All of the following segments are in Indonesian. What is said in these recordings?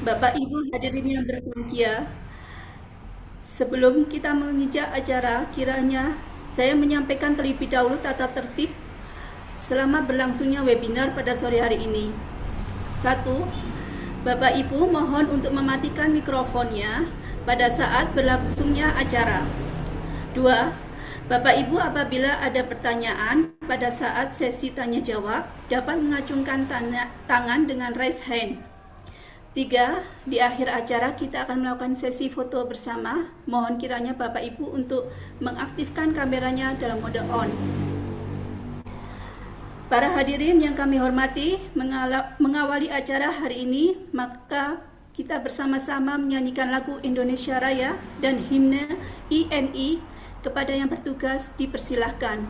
Bapak Ibu hadirin yang berbahagia, sebelum kita menginjak acara, kiranya saya menyampaikan terlebih dahulu tata tertib selama berlangsungnya webinar pada sore hari ini. 1. Bapak Ibu mohon untuk mematikan mikrofonnya pada saat berlangsungnya acara. 2. Bapak Ibu apabila ada pertanyaan pada saat sesi tanya jawab dapat mengacungkan tangan dengan raise hand. 3. Di akhir acara kita akan melakukan sesi foto bersama. Mohon kiranya Bapak Ibu untuk mengaktifkan kameranya dalam mode on. Para hadirin yang kami hormati, mengawali acara hari ini, maka kita bersama-sama menyanyikan lagu Indonesia Raya dan himne INI. Kepada yang bertugas dipersilahkan.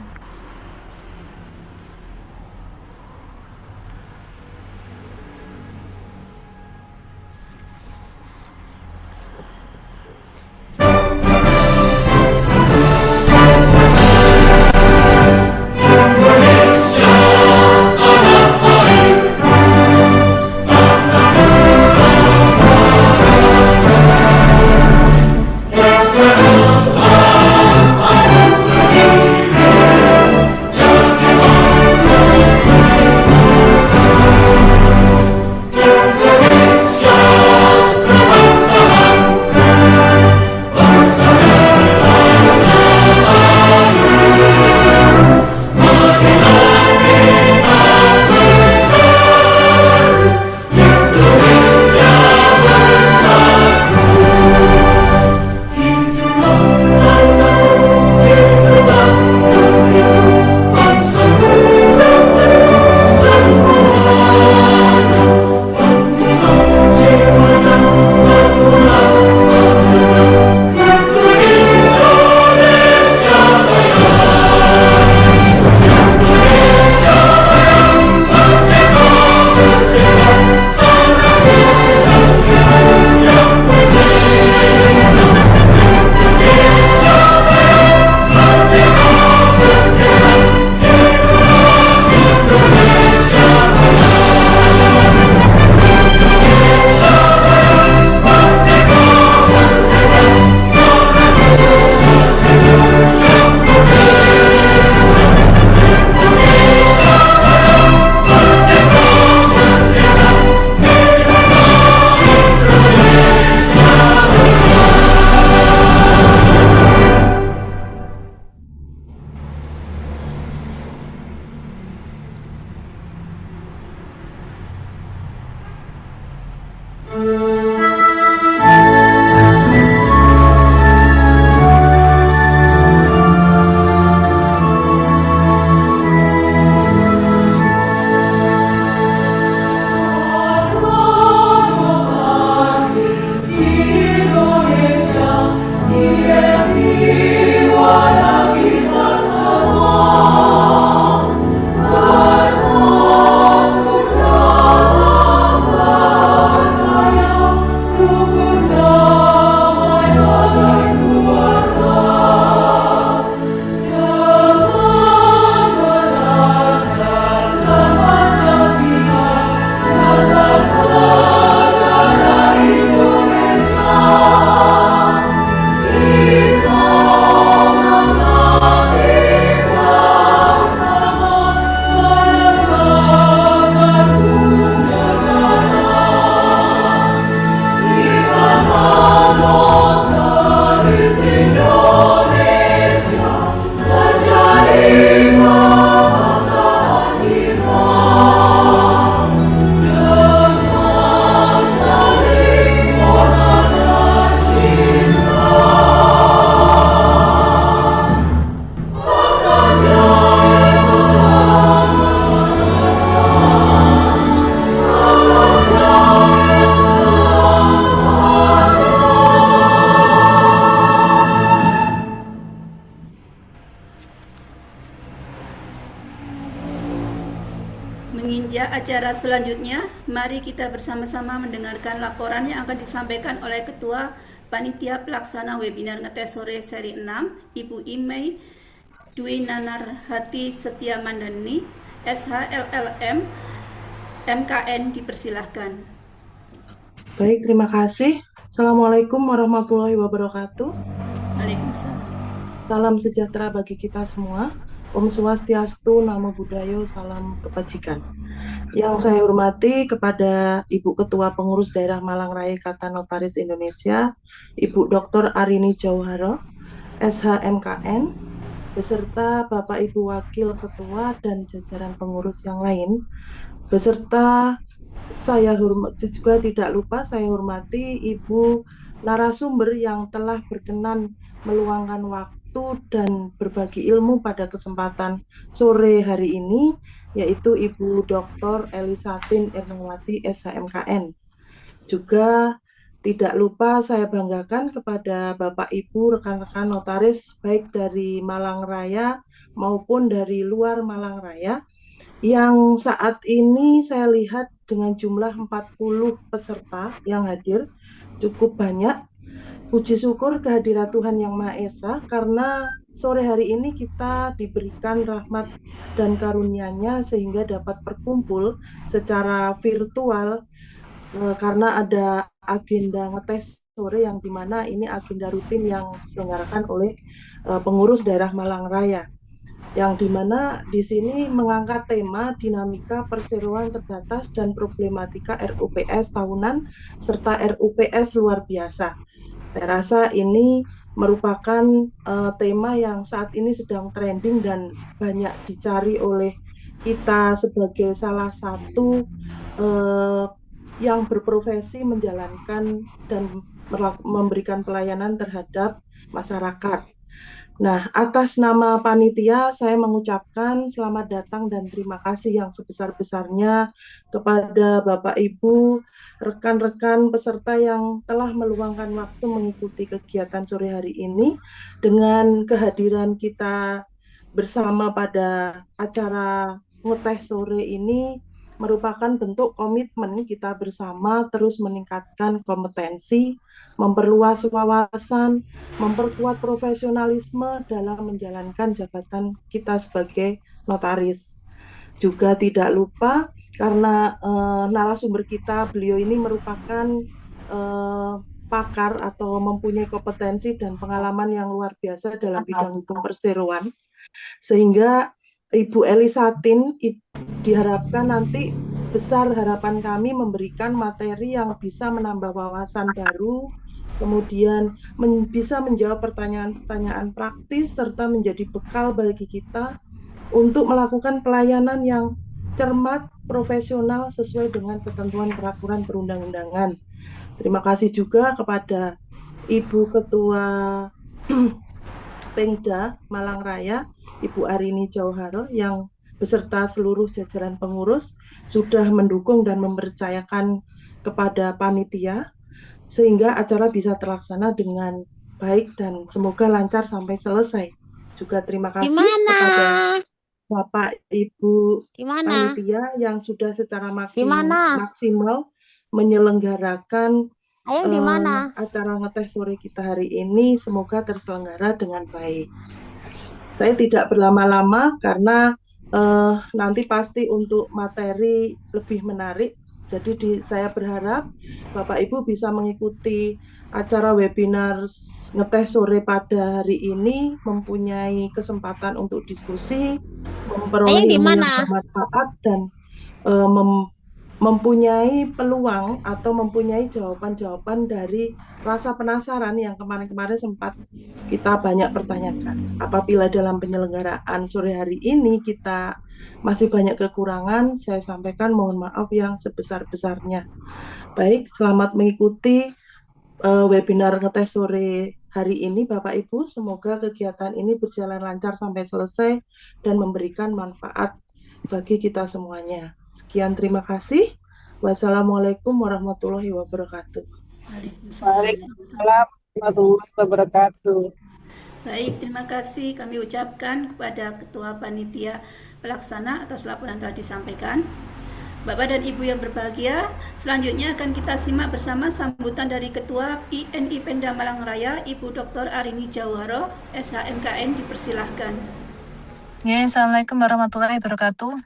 Menginjak acara selanjutnya, mari kita bersama-sama mendengarkan laporan yang akan disampaikan oleh Ketua Panitia Pelaksana Webinar Ngetes Sore Seri 6, Ibu Imei Dwi Nanarhati Setia Mandani, SHLLM, MKN, dipersilahkan. Baik, terima kasih. Assalamualaikum warahmatullahi wabarakatuh. Waalaikumsalam. Salam sejahtera bagi kita semua. Om Swastiastu, Namo Buddhaya, salam kebajikan. Yang saya hormati kepada Ibu Ketua Pengurus Daerah Malang Raya Ikatan Notaris Indonesia, Ibu Dr. Arini Jauharo, SHMKN, beserta Bapak Ibu Wakil Ketua dan jajaran pengurus yang lain, beserta saya juga tidak lupa saya hormati Ibu narasumber yang telah berkenan meluangkan waktu dan berbagi ilmu pada kesempatan sore hari ini, yaitu Ibu Dr. Elisatin Ernawati SHMKN. Juga tidak lupa saya banggakan kepada Bapak Ibu rekan-rekan notaris baik dari Malang Raya maupun dari luar Malang Raya yang saat ini saya lihat dengan jumlah 40 peserta yang hadir, cukup banyak. Puji syukur kehadirat Tuhan Yang Maha Esa, karena sore hari ini kita diberikan rahmat dan karunia-Nya sehingga dapat berkumpul secara virtual, karena ada agenda ngetes sore yang dimana ini agenda rutin yang diselenggarakan oleh pengurus daerah Malang Raya, yang dimana di sini mengangkat tema dinamika perseroan terbatas dan problematika RUPS tahunan serta RUPS luar biasa. Saya rasa ini merupakan tema yang saat ini sedang trending dan banyak dicari oleh kita sebagai salah satu yang berprofesi menjalankan dan memberikan pelayanan terhadap masyarakat. Nah, atas nama panitia, saya mengucapkan selamat datang dan terima kasih yang sebesar-besarnya kepada Bapak Ibu, rekan-rekan peserta yang telah meluangkan waktu mengikuti kegiatan sore hari ini. Dengan kehadiran kita bersama pada acara ngeteh sore ini merupakan bentuk komitmen kita bersama terus meningkatkan kompetensi, memperluas wawasan, memperkuat profesionalisme dalam menjalankan jabatan kita sebagai notaris. Juga tidak lupa karena narasumber kita, beliau ini merupakan pakar atau mempunyai kompetensi dan pengalaman yang luar biasa dalam bidang hukum perseroan, sehingga Ibu Elisatin diharapkan nanti, besar harapan kami, memberikan materi yang bisa menambah wawasan baru, kemudian bisa menjawab pertanyaan-pertanyaan praktis, serta menjadi bekal bagi kita untuk melakukan pelayanan yang cermat, profesional, sesuai dengan ketentuan peraturan perundang-undangan. Terima kasih juga kepada Ibu Ketua Pengda Malang Raya, Ibu Arini Jauharo, yang beserta seluruh jajaran pengurus sudah mendukung dan mempercayakan kepada panitia sehingga acara bisa terlaksana dengan baik dan semoga lancar sampai selesai. Juga terima Di kasih mana? kepada Bapak Ibu Di mana? panitia yang sudah secara Di mana? maksimal menyelenggarakan Ayang di mana? acara ngeteh sore kita hari ini. Semoga terselenggara dengan baik. Saya tidak berlama-lama karena nanti pasti untuk materi lebih menarik. Jadi saya berharap Bapak Ibu bisa mengikuti acara webinar ngeteh sore pada hari ini, mempunyai kesempatan untuk diskusi, memperoleh Ayang di ilmu yang mana? bermanfaat, dan mempunyai peluang atau mempunyai jawaban-jawaban dari rasa penasaran yang kemarin-kemarin sempat kita banyak pertanyakan. Apabila dalam penyelenggaraan sore hari ini kita masih banyak kekurangan, saya sampaikan mohon maaf yang sebesar-besarnya. Baik, selamat mengikuti webinar ngeteh sore hari ini Bapak Ibu. Semoga kegiatan ini berjalan lancar sampai selesai dan memberikan manfaat bagi kita semuanya. Sekian, terima kasih. Wassalamualaikum warahmatullahi wabarakatuh. Waalaikumsalam warahmatullahi wabarakatuh. Baik, terima kasih kami ucapkan kepada Ketua Panitia Pelaksana atas laporan telah disampaikan. Bapak dan Ibu yang berbahagia, selanjutnya akan kita simak bersama sambutan dari Ketua PNI Pengda Malang Raya, Ibu Dr. Arini Jauharo, SHMKN, dipersilahkan. Ya, Assalamualaikum warahmatullahi wabarakatuh.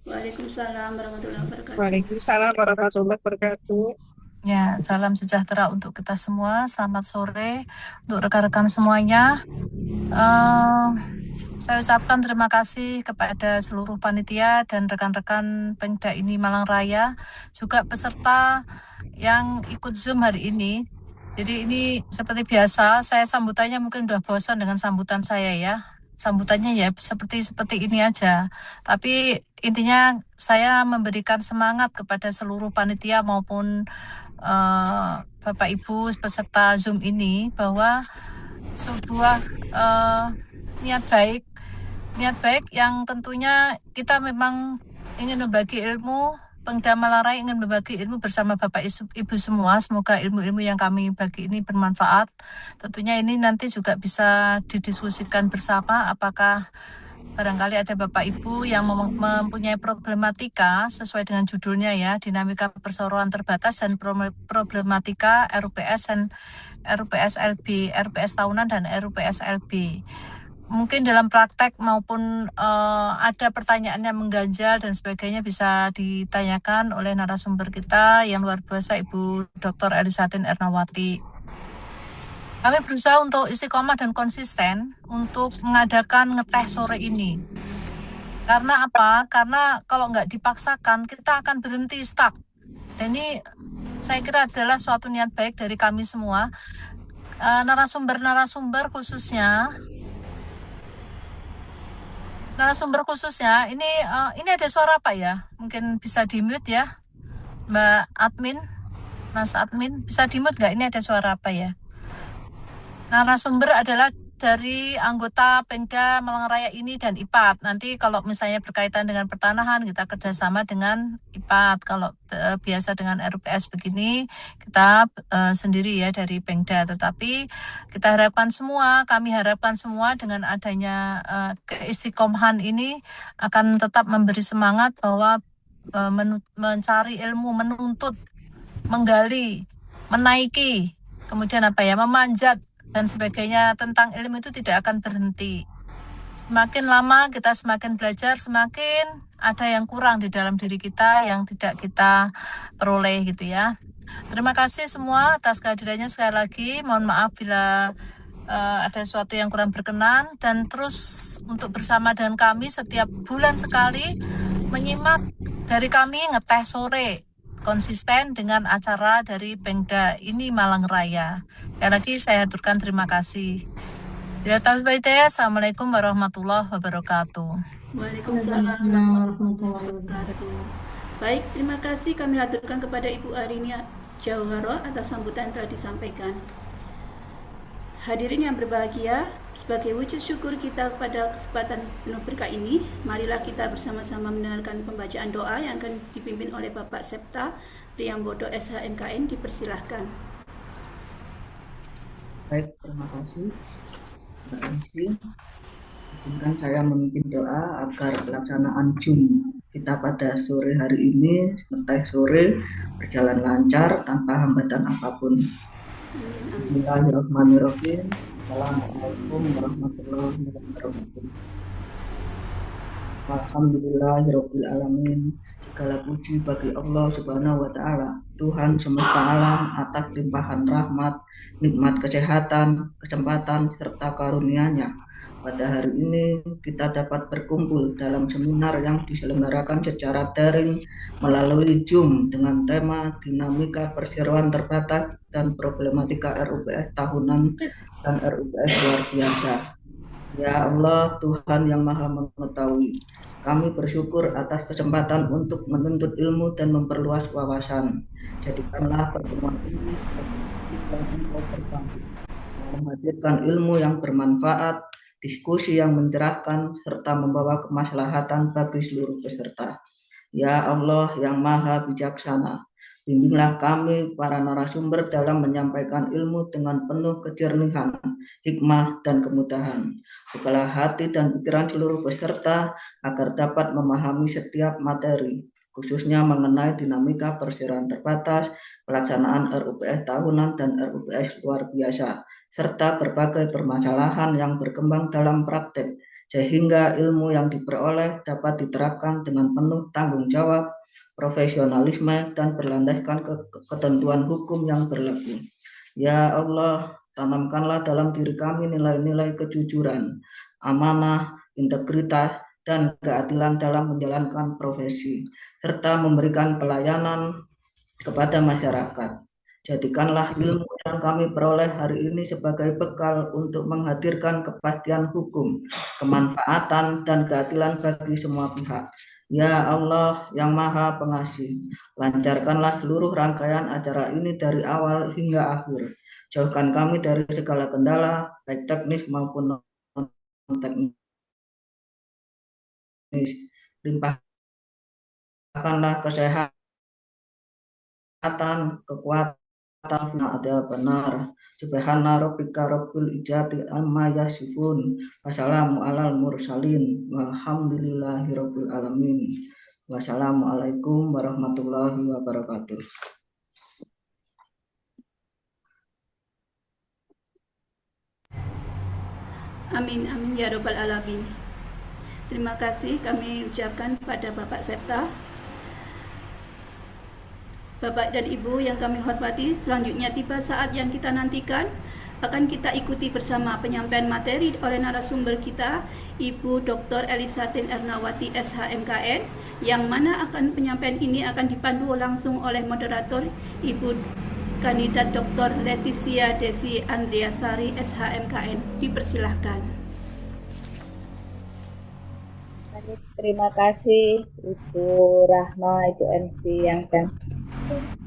Waalaikumsalam warahmatullahi wabarakatuh. Waalaikumsalam warahmatullahi wabarakatuh. Ya, salam sejahtera untuk kita semua. Selamat sore untuk rekan-rekan semuanya. Saya ucapkan terima kasih kepada seluruh panitia dan rekan-rekan Pemda ini Malang Raya, juga peserta yang ikut Zoom hari ini. Jadi ini seperti biasa, saya sambutannya mungkin udah bosan dengan sambutan saya ya. Sambutannya ya seperti ini aja. Tapi intinya saya memberikan semangat kepada seluruh panitia maupun Bapak Ibu peserta Zoom ini bahwa sebuah niat baik yang tentunya kita memang ingin membagi ilmu. Pemda Malang Raya ingin berbagi ilmu bersama Bapak Ibu semua. Semoga ilmu-ilmu yang kami bagi ini bermanfaat. Tentunya ini nanti juga bisa didiskusikan bersama apakah barangkali ada Bapak Ibu yang mempunyai problematika sesuai dengan judulnya ya, dinamika perseroan terbatas dan problematika RUPS dan RUPS LB, RUPS tahunan dan RUPS LB. Mungkin dalam praktek maupun ada pertanyaan yang mengganjal dan sebagainya bisa ditanyakan oleh narasumber kita yang luar biasa Ibu Dr. Elisatin Ernawati. Kami berusaha untuk istiqomah dan konsisten untuk mengadakan ngeteh sore ini. Karena apa? Karena kalau nggak dipaksakan, kita akan berhenti stuck. Dan ini saya kira adalah suatu niat baik dari kami semua. Narasumber khususnya, ini ada suara apa ya? Mungkin bisa di-mute ya, Mbak Admin, Mas Admin, bisa di-mute nggak? Ini ada suara apa ya? Narasumber adalah dari anggota Pemda Malang Raya ini dan IPAT. Nanti kalau misalnya berkaitan dengan pertanahan, kita kerjasama dengan IPAT. Kalau biasa dengan RUPS begini, kita sendiri ya dari Pemda. Tetapi kami harapkan semua dengan adanya keistiqomahan ini akan tetap memberi semangat bahwa mencari ilmu, menuntut, menggali, menaiki, kemudian memanjat dan sebagainya tentang ilmu itu tidak akan berhenti. Semakin lama kita semakin belajar, semakin ada yang kurang di dalam diri kita yang tidak kita peroleh gitu ya. Terima kasih semua atas kehadirannya sekali lagi. Mohon maaf bila ada sesuatu yang kurang berkenan, dan terus untuk bersama dengan kami setiap bulan sekali menyimak dari kami ngeteh sore konsisten dengan acara dari Pemda ini Malang Raya. Sekali lagi saya aturkan terima kasih. Assalamualaikum warahmatullahi wabarakatuh. Waalaikumsalam warahmatullahi wabarakatuh. Baik, terima kasih kami haturkan kepada Ibu Arini Jauharo atas sambutan yang telah disampaikan. Hadirin yang berbahagia, sebagai wujud syukur kita pada kesempatan penuh berkah ini, marilah kita bersama-sama mendengarkan pembacaan doa yang akan dipimpin oleh Bapak Septa Priyambodo SHMKN. Dipersilahkan. Baik, terima kasih. Izinkan saya memimpin doa agar pelaksanaan Zoom kita pada sore hari ini, ngeteh sore, berjalan lancar tanpa hambatan apapun. Bismillahirrahmanirrahim. Assalamualaikum warahmatullahi wabarakatuh. Alhamdulillahirabbil alamin. Segala puji bagi Allah Subhanahu wa taala, Tuhan semesta alam, atas limpahan rahmat, nikmat kesehatan, kesempatan serta karunia-Nya. Pada hari ini kita dapat berkumpul dalam seminar yang diselenggarakan secara daring melalui Zoom dengan tema dinamika perseroan terbatas dan problematika RUPS tahunan dan RUPS luar biasa. Ya Allah, Tuhan yang Maha Mengetahui, kami bersyukur atas kesempatan untuk menuntut ilmu dan memperluas wawasan. Jadikanlah pertemuan ini sebagai Engkau berbangkit, menghadirkan ilmu yang bermanfaat, diskusi yang mencerahkan, serta membawa kemaslahatan bagi seluruh peserta. Ya Allah yang Maha Bijaksana, bimbinglah kami para narasumber dalam menyampaikan ilmu dengan penuh kejernihan, hikmah, dan kemudahan. Bukalah hati dan pikiran seluruh peserta agar dapat memahami setiap materi, khususnya mengenai dinamika perseroan terbatas, pelaksanaan RUPS tahunan dan RUPS luar biasa, serta berbagai permasalahan yang berkembang dalam praktek, sehingga ilmu yang diperoleh dapat diterapkan dengan penuh tanggung jawab, profesionalisme, dan berlandaskan ketentuan hukum yang berlaku. Ya Allah, tanamkanlah dalam diri kami nilai-nilai kejujuran, amanah, integritas, dan keadilan dalam menjalankan profesi, serta memberikan pelayanan kepada masyarakat. Jadikanlah ilmu yang kami peroleh hari ini sebagai bekal untuk menghadirkan kepastian hukum, kemanfaatan, dan keadilan bagi semua pihak. Ya Allah yang Maha Pengasih, lancarkanlah seluruh rangkaian acara ini dari awal hingga akhir. Jauhkan kami dari segala kendala, baik teknis maupun non-teknis. Limpahkanlah kesehatan, kekuatan, ada benar. Subhana rabbika rabbil izzati amma yasifun. Wassalamu alal mursalin. Walhamdulillahi rabbil alamin. Wassalamualaikum warahmatullahi wabarakatuh. Amin, amin ya Rabbal Alamin. Terima kasih kami ucapkan pada Bapak Septa. Bapak dan Ibu yang kami hormati, selanjutnya tiba saat yang kita nantikan. Akan kita ikuti bersama penyampaian materi oleh narasumber kita, Ibu Dr. Elisatin Ernawati SHMKN, yang mana akan penyampaian ini akan dipandu langsung oleh moderator Ibu Kandidat Dr. Leticia Desi Andriasari SHMKN. Dipersilahkan. Terima kasih Ibu Rahma, Ibu MC yang kan.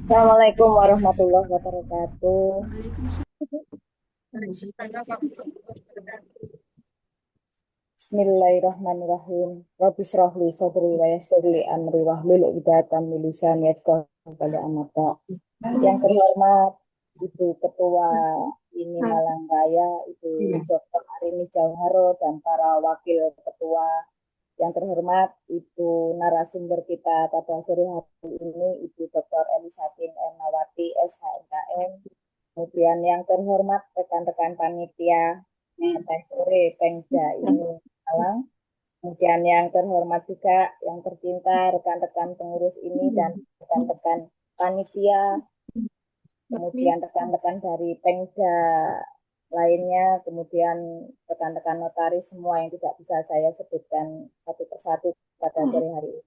Assalamualaikum warahmatullahi wabarakatuh. Bismillahirrahmanirrahim. Rabbi shrah li sadri wa yassir li amri wahlul 'uqdatam min lisani yafqahu qawli. Yang terhormat Ibu Ketua IMI Malang Raya, Ibu Dr. Arini Jauharo, dan para wakil ketua. Yang terhormat Ibu narasumber kita pada sore hari ini, Ibu Dr. Elisatin Ernawati SHMKN. Kemudian yang terhormat rekan-rekan panitia pada sore Pengda IMI Malang. Kemudian yang terhormat juga yang tercinta rekan-rekan pengurus ini dan rekan-rekan panitia. Kemudian rekan-rekan dari Pengda lainnya, kemudian rekan-rekan notaris semua yang tidak bisa saya sebutkan satu persatu pada sore hari ini.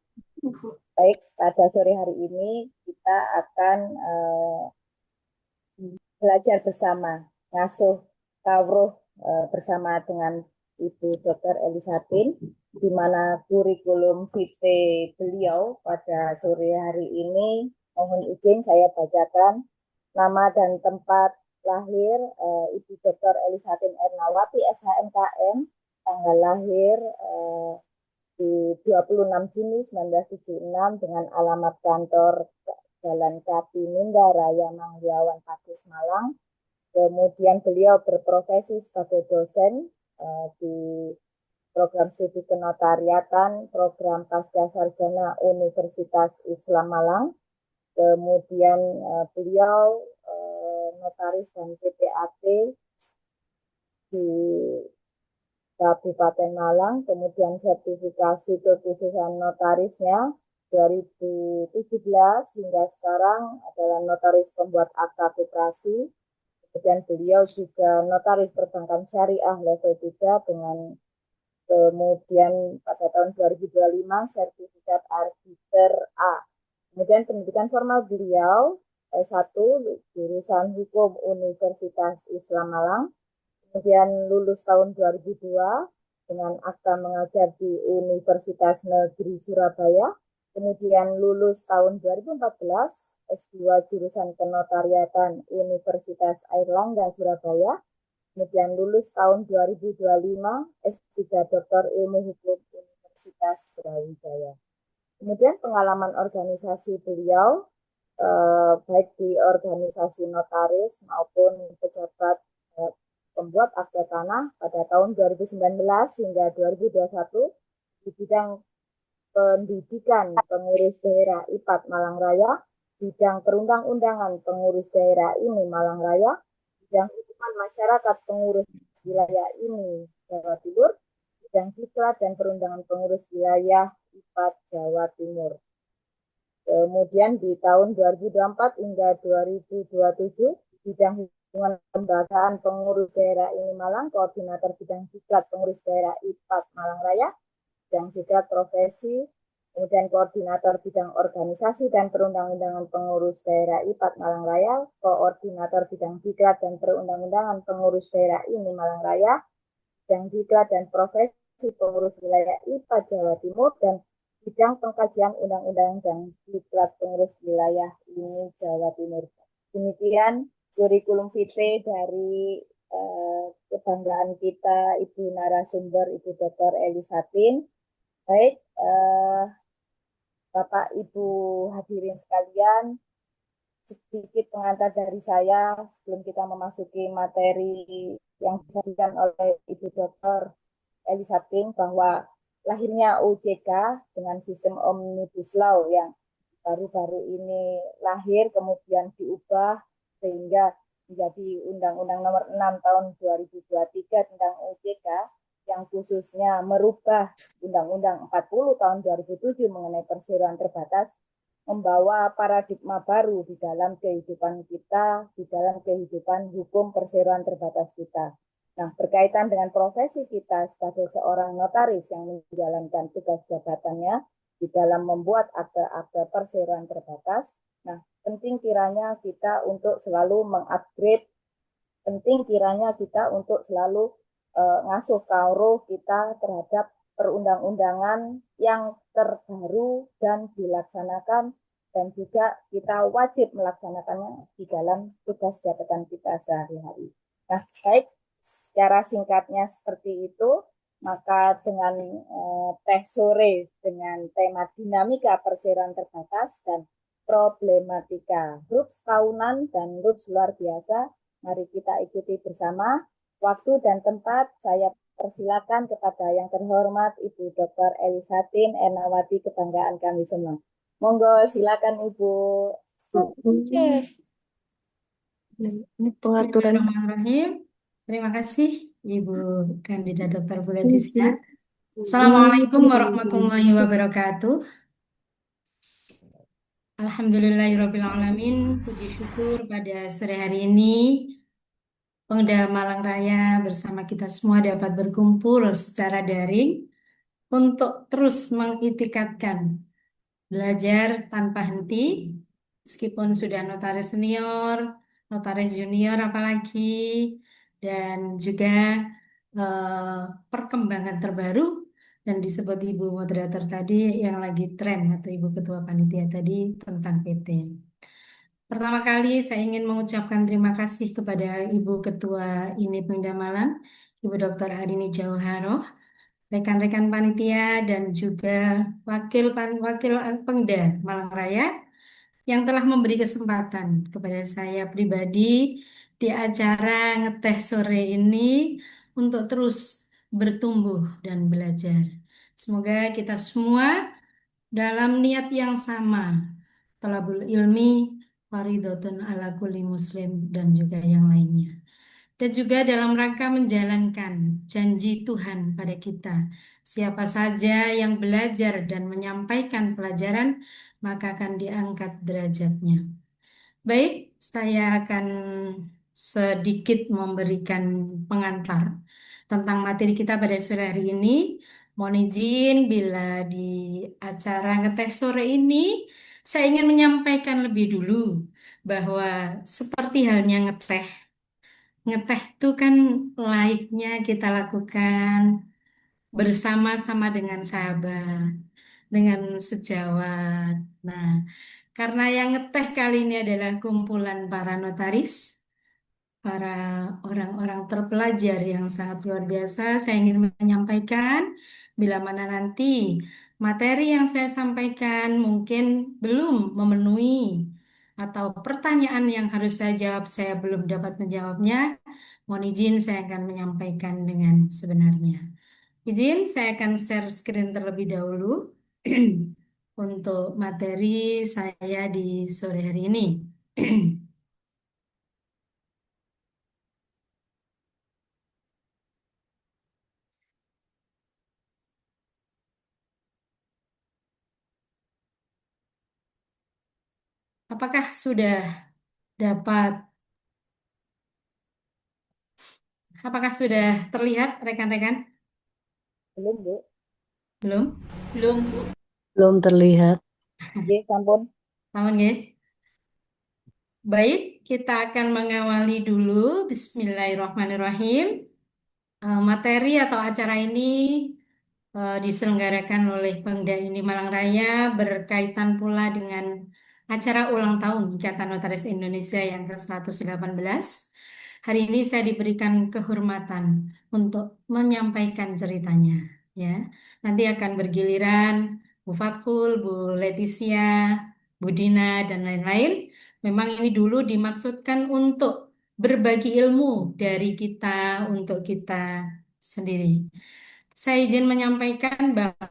Baik, pada sore hari ini kita akan belajar bersama, ngasuh kawruh bersama dengan Ibu Dr. Elisatin, di mana kurikulum vitae beliau pada sore hari ini, mohon izin saya bacakan. Nama dan tempat lahir Ibu Dr. Elisatin Ernawati SHMKN, tanggal lahir di 26 Juni 1976 dengan alamat kantor Jalan Kati Ninda Raya Manggiawan Pakis Malang. Kemudian beliau berprofesi sebagai dosen di program studi kenotariatan, program pasca sarjana Universitas Islam Malang. Kemudian beliau notaris dan PPAT di Kabupaten Malang, kemudian sertifikasi kekhususan notarisnya 2017 hingga sekarang adalah notaris pembuat akta koperasi. Kemudian beliau juga notaris perbankan syariah level 3 dengan kemudian pada tahun 2025 sertifikat arbiter A. Kemudian pendidikan formal beliau S1 jurusan Hukum Universitas Islam Malang. Kemudian lulus tahun 2002 dengan akta mengajar di Universitas Negeri Surabaya. Kemudian lulus tahun 2014 S2 jurusan Kenotariatan Universitas Airlangga Surabaya. Kemudian lulus tahun 2025 S3 Doktor Ilmu Hukum Universitas Brawijaya. Kemudian pengalaman organisasi beliau baik di organisasi notaris maupun pejabat pembuat akta tanah pada tahun 2019 hingga 2021 di bidang pendidikan pengurus daerah IPAT Malang Raya, bidang perundang-undangan pengurus daerah IMI Malang Raya, bidang hubungan masyarakat pengurus wilayah IMI Jawa Timur, bidang diklat dan perundangan pengurus wilayah IPAT Jawa Timur. Kemudian di tahun 2024 hingga 2027, bidang hubungan kelembagaan pengurus daerah ini Malang, koordinator bidang diklat pengurus daerah IPAT Malang Raya, bidang diklat profesi, kemudian koordinator bidang organisasi dan perundang-undangan pengurus daerah IPAT Malang Raya, koordinator bidang diklat dan perundang-undangan pengurus daerah ini Malang Raya, bidang diklat dan profesi pengurus wilayah IPAT Jawa Timur, dan bidang pengkajian undang-undang dan diklat pengurus wilayah ini Jawa Timur. Demikian kurikulum vitae dari kebanggaan kita, Ibu narasumber, Ibu Dr. Elisatin. Baik, Bapak Ibu hadirin sekalian, sedikit pengantar dari saya sebelum kita memasuki materi yang disajikan oleh Ibu Dr. Elisatin, bahwa lahirnya OJK dengan sistem Omnibus Law yang baru-baru ini lahir, kemudian diubah sehingga menjadi Undang-Undang Nomor 6 Tahun 2023 tentang OJK, yang khususnya merubah Undang-Undang 40 Tahun 2007 mengenai perseroan terbatas, membawa paradigma baru di dalam kehidupan kita, di dalam kehidupan hukum perseroan terbatas kita. Nah, berkaitan dengan profesi kita sebagai seorang notaris yang menjalankan tugas jabatannya di dalam membuat akte-akte perseroan terbatas, nah, penting kiranya kita untuk selalu mengupgrade, penting kiranya kita untuk selalu ngasuh kauruh kita terhadap perundang-undangan yang terbaru dan dilaksanakan, dan juga kita wajib melaksanakannya di dalam tugas jabatan kita sehari-hari. Nah, baik, secara singkatnya seperti itu, maka dengan teh sore dengan tema dinamika perseroan terbatas dan problematika RUPS tahunan dan RUPS luar biasa, mari kita ikuti bersama. Waktu dan tempat saya persilakan kepada yang terhormat Ibu Dr. Elisatin Ernawati, kebanggaan kami semua. Monggo, silakan Ibu. Ini pengaturan. Bismillahirrahmanirrahim. Terima kasih Ibu Kandida Dr. Bu Leticia. Assalamualaikum warahmatullahi wabarakatuh. Alhamdulillahirrahmanirrahim. Puji syukur pada sore hari ini Pemda Malang Raya bersama kita semua dapat berkumpul secara daring untuk terus mengitikadkan belajar tanpa henti, meskipun sudah notaris senior, notaris junior apalagi, dan juga perkembangan terbaru, dan disebut Ibu moderator tadi yang lagi tren atau Ibu Ketua Panitia tadi tentang PT. Pertama kali saya ingin mengucapkan terima kasih kepada Ibu Ketua INI Pemda Malang, Ibu Dr. Arini Jauharoh, rekan-rekan panitia dan juga wakil Pemda Malang Raya yang telah memberi kesempatan kepada saya pribadi di acara ngeteh sore ini untuk terus bertumbuh dan belajar. Semoga kita semua dalam niat yang sama, thalabul ilmi, faridotun ala kulli muslim, dan juga yang lainnya. Dan juga dalam rangka menjalankan janji Tuhan pada kita. Siapa saja yang belajar dan menyampaikan pelajaran, maka akan diangkat derajatnya. Baik, saya akan sedikit memberikan pengantar tentang materi kita pada sore hari ini. Mohon izin bila di acara ngetes sore ini, saya ingin menyampaikan lebih dulu bahwa seperti halnya ngeteh itu kan laiknya kita lakukan bersama-sama dengan sahabat, dengan sejawat. Nah, karena yang ngeteh kali ini adalah kumpulan para notaris, para orang-orang terpelajar yang sangat luar biasa, saya ingin menyampaikan bila mana nanti materi yang saya sampaikan mungkin belum memenuhi atau pertanyaan yang harus saya jawab saya belum dapat menjawabnya, mohon izin saya akan menyampaikan dengan sebenarnya. Izin saya akan share screen terlebih dahulu untuk materi saya di sore hari ini. Apakah sudah dapat, apakah sudah terlihat rekan-rekan? Belum, Bu. Belum? Belum, Bu. Belum terlihat. Nggih, sampun. Aman, nggih? Baik, kita akan mengawali dulu. Bismillahirrahmanirrahim. Materi atau acara ini diselenggarakan oleh Pemda ini Malang Raya berkaitan pula dengan acara ulang tahun Ikatan Notaris Indonesia yang ke-118. Hari ini saya diberikan kehormatan untuk menyampaikan ceritanya, ya. Nanti akan bergiliran Bu Fathul, Bu Leticia, Bu Dina, dan lain-lain. Memang ini dulu dimaksudkan untuk berbagi ilmu dari kita untuk kita sendiri. Saya izin menyampaikan bahwa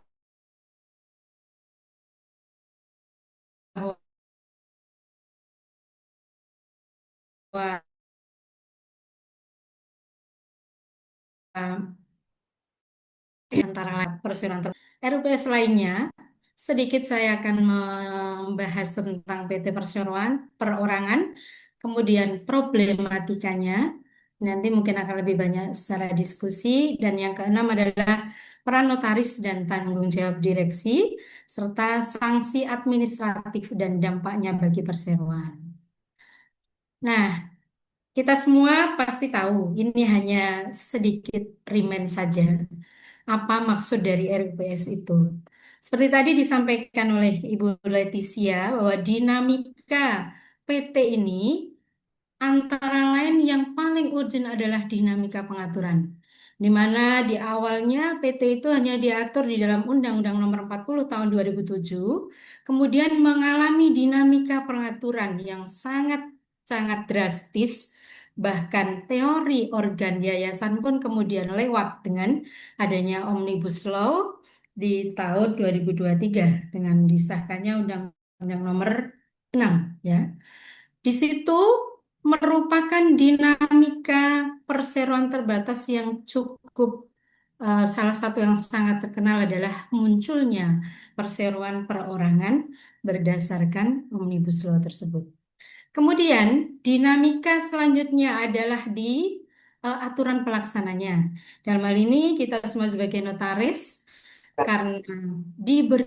antara perseroan RUPS lainnya, sedikit saya akan membahas tentang PT Perseroan, perorangan, kemudian problematikanya, nanti mungkin akan lebih banyak secara diskusi, dan yang keenam adalah peran notaris dan tanggung jawab direksi, serta sanksi administratif dan dampaknya bagi perseroan. Nah, kita semua pasti tahu, ini hanya sedikit remind saja apa maksud dari RUPS itu. Seperti tadi disampaikan oleh Ibu Leticia bahwa dinamika PT ini antara lain yang paling urgent adalah dinamika pengaturan. Di mana di awalnya PT itu hanya diatur di dalam Undang-Undang Nomor 40 Tahun 2007, kemudian mengalami dinamika pengaturan yang sangat drastis, bahkan teori organ yayasan pun kemudian lewat dengan adanya Omnibus Law di tahun 2023 dengan disahkannya Undang-Undang Nomor 6, ya. Di situ merupakan dinamika perseroan terbatas yang cukup salah satu yang sangat terkenal adalah munculnya perseroan perorangan berdasarkan Omnibus Law tersebut. Kemudian dinamika selanjutnya adalah di aturan pelaksananya. Dalam hal ini kita semua sebagai notaris karena diberi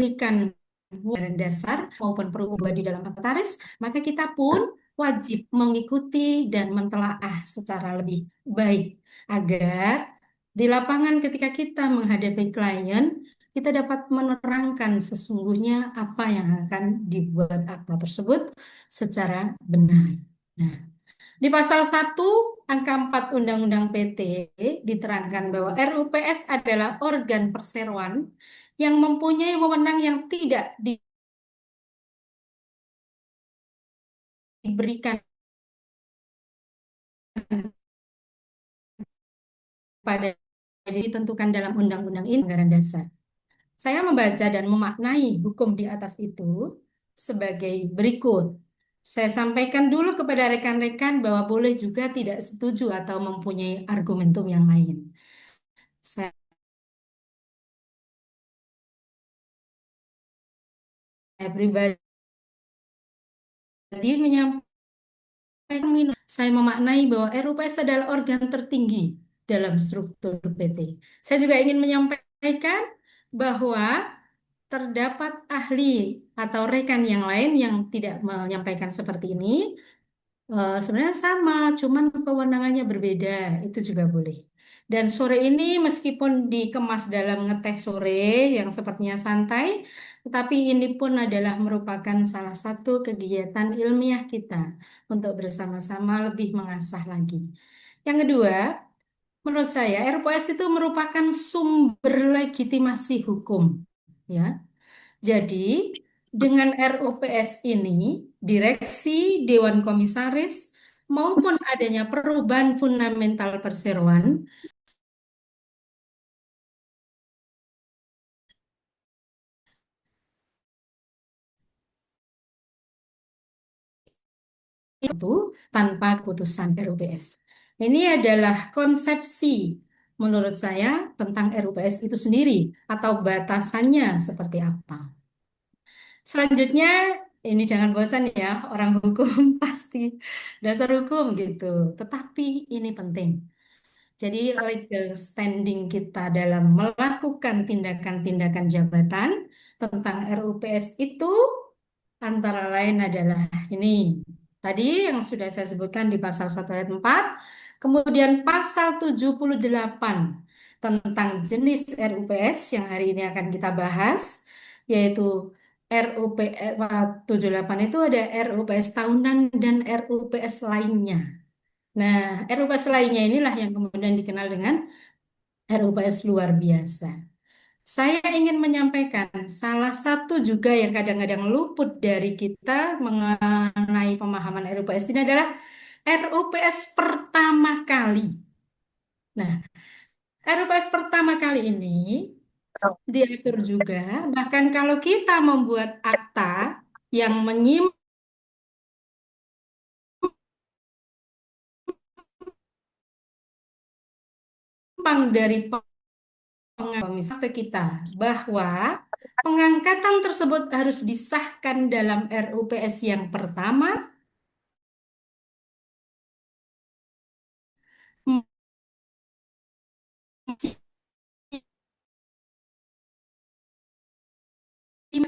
berikan anggaran dasar maupun perubahan di dalam notaris, maka kita pun wajib mengikuti dan mentelaah secara lebih baik agar di lapangan ketika kita menghadapi klien, kita dapat menerangkan sesungguhnya apa yang akan dibuat akta tersebut secara benar. Nah, di pasal 1 angka 4 Undang-Undang PT diterangkan bahwa RUPS adalah organ perseroan yang mempunyai wewenang yang tidak diberikan pada ditentukan dalam undang-undang ini anggaran dasar. Saya membaca dan memaknai hukum di atas itu sebagai berikut. Saya sampaikan dulu kepada rekan-rekan bahwa boleh juga tidak setuju atau mempunyai argumentum yang lain. Saya pribadi menyampaikan saya memaknai bahwa RUPS adalah organ tertinggi dalam struktur PT. Saya juga ingin menyampaikan bahwa terdapat ahli atau rekan yang lain yang tidak menyampaikan seperti ini. Sebenarnya sama, cuman kewenangannya berbeda, itu juga boleh. Dan sore ini meskipun dikemas dalam ngeteh sore yang sepertinya santai, tetapi ini pun adalah merupakan salah satu kegiatan ilmiah kita untuk bersama-sama lebih mengasah lagi. Yang kedua, menurut saya RPS itu merupakan sumber legitimasi hukum, ya. Jadi, dengan RUPS ini, direksi, Dewan Komisaris, maupun adanya perubahan fundamental perseroan, itu tanpa keputusan RUPS. Ini adalah konsepsi menurut saya tentang RUPS itu sendiri atau batasannya seperti apa. Selanjutnya, ini jangan bosan ya, orang hukum pasti dasar hukum gitu. Tetapi ini penting. Jadi legal standing kita dalam melakukan tindakan-tindakan jabatan tentang RUPS itu antara lain adalah ini. Tadi yang sudah saya sebutkan di pasal 1 ayat 4, kemudian pasal 78 tentang jenis RUPS yang hari ini akan kita bahas, yaitu RUPS 78 itu ada RUPS tahunan dan RUPS lainnya. Nah, RUPS lainnya inilah yang kemudian dikenal dengan RUPS luar biasa. Saya ingin menyampaikan salah satu juga yang kadang-kadang luput dari kita mengenai pemahaman RUPS ini adalah RUPS pertama kali. Nah, RUPS pertama kali ini diatur juga, bahkan kalau kita membuat akta yang menyimpang dari pengangkatan kita bahwa pengangkatan tersebut harus disahkan dalam RUPS yang pertama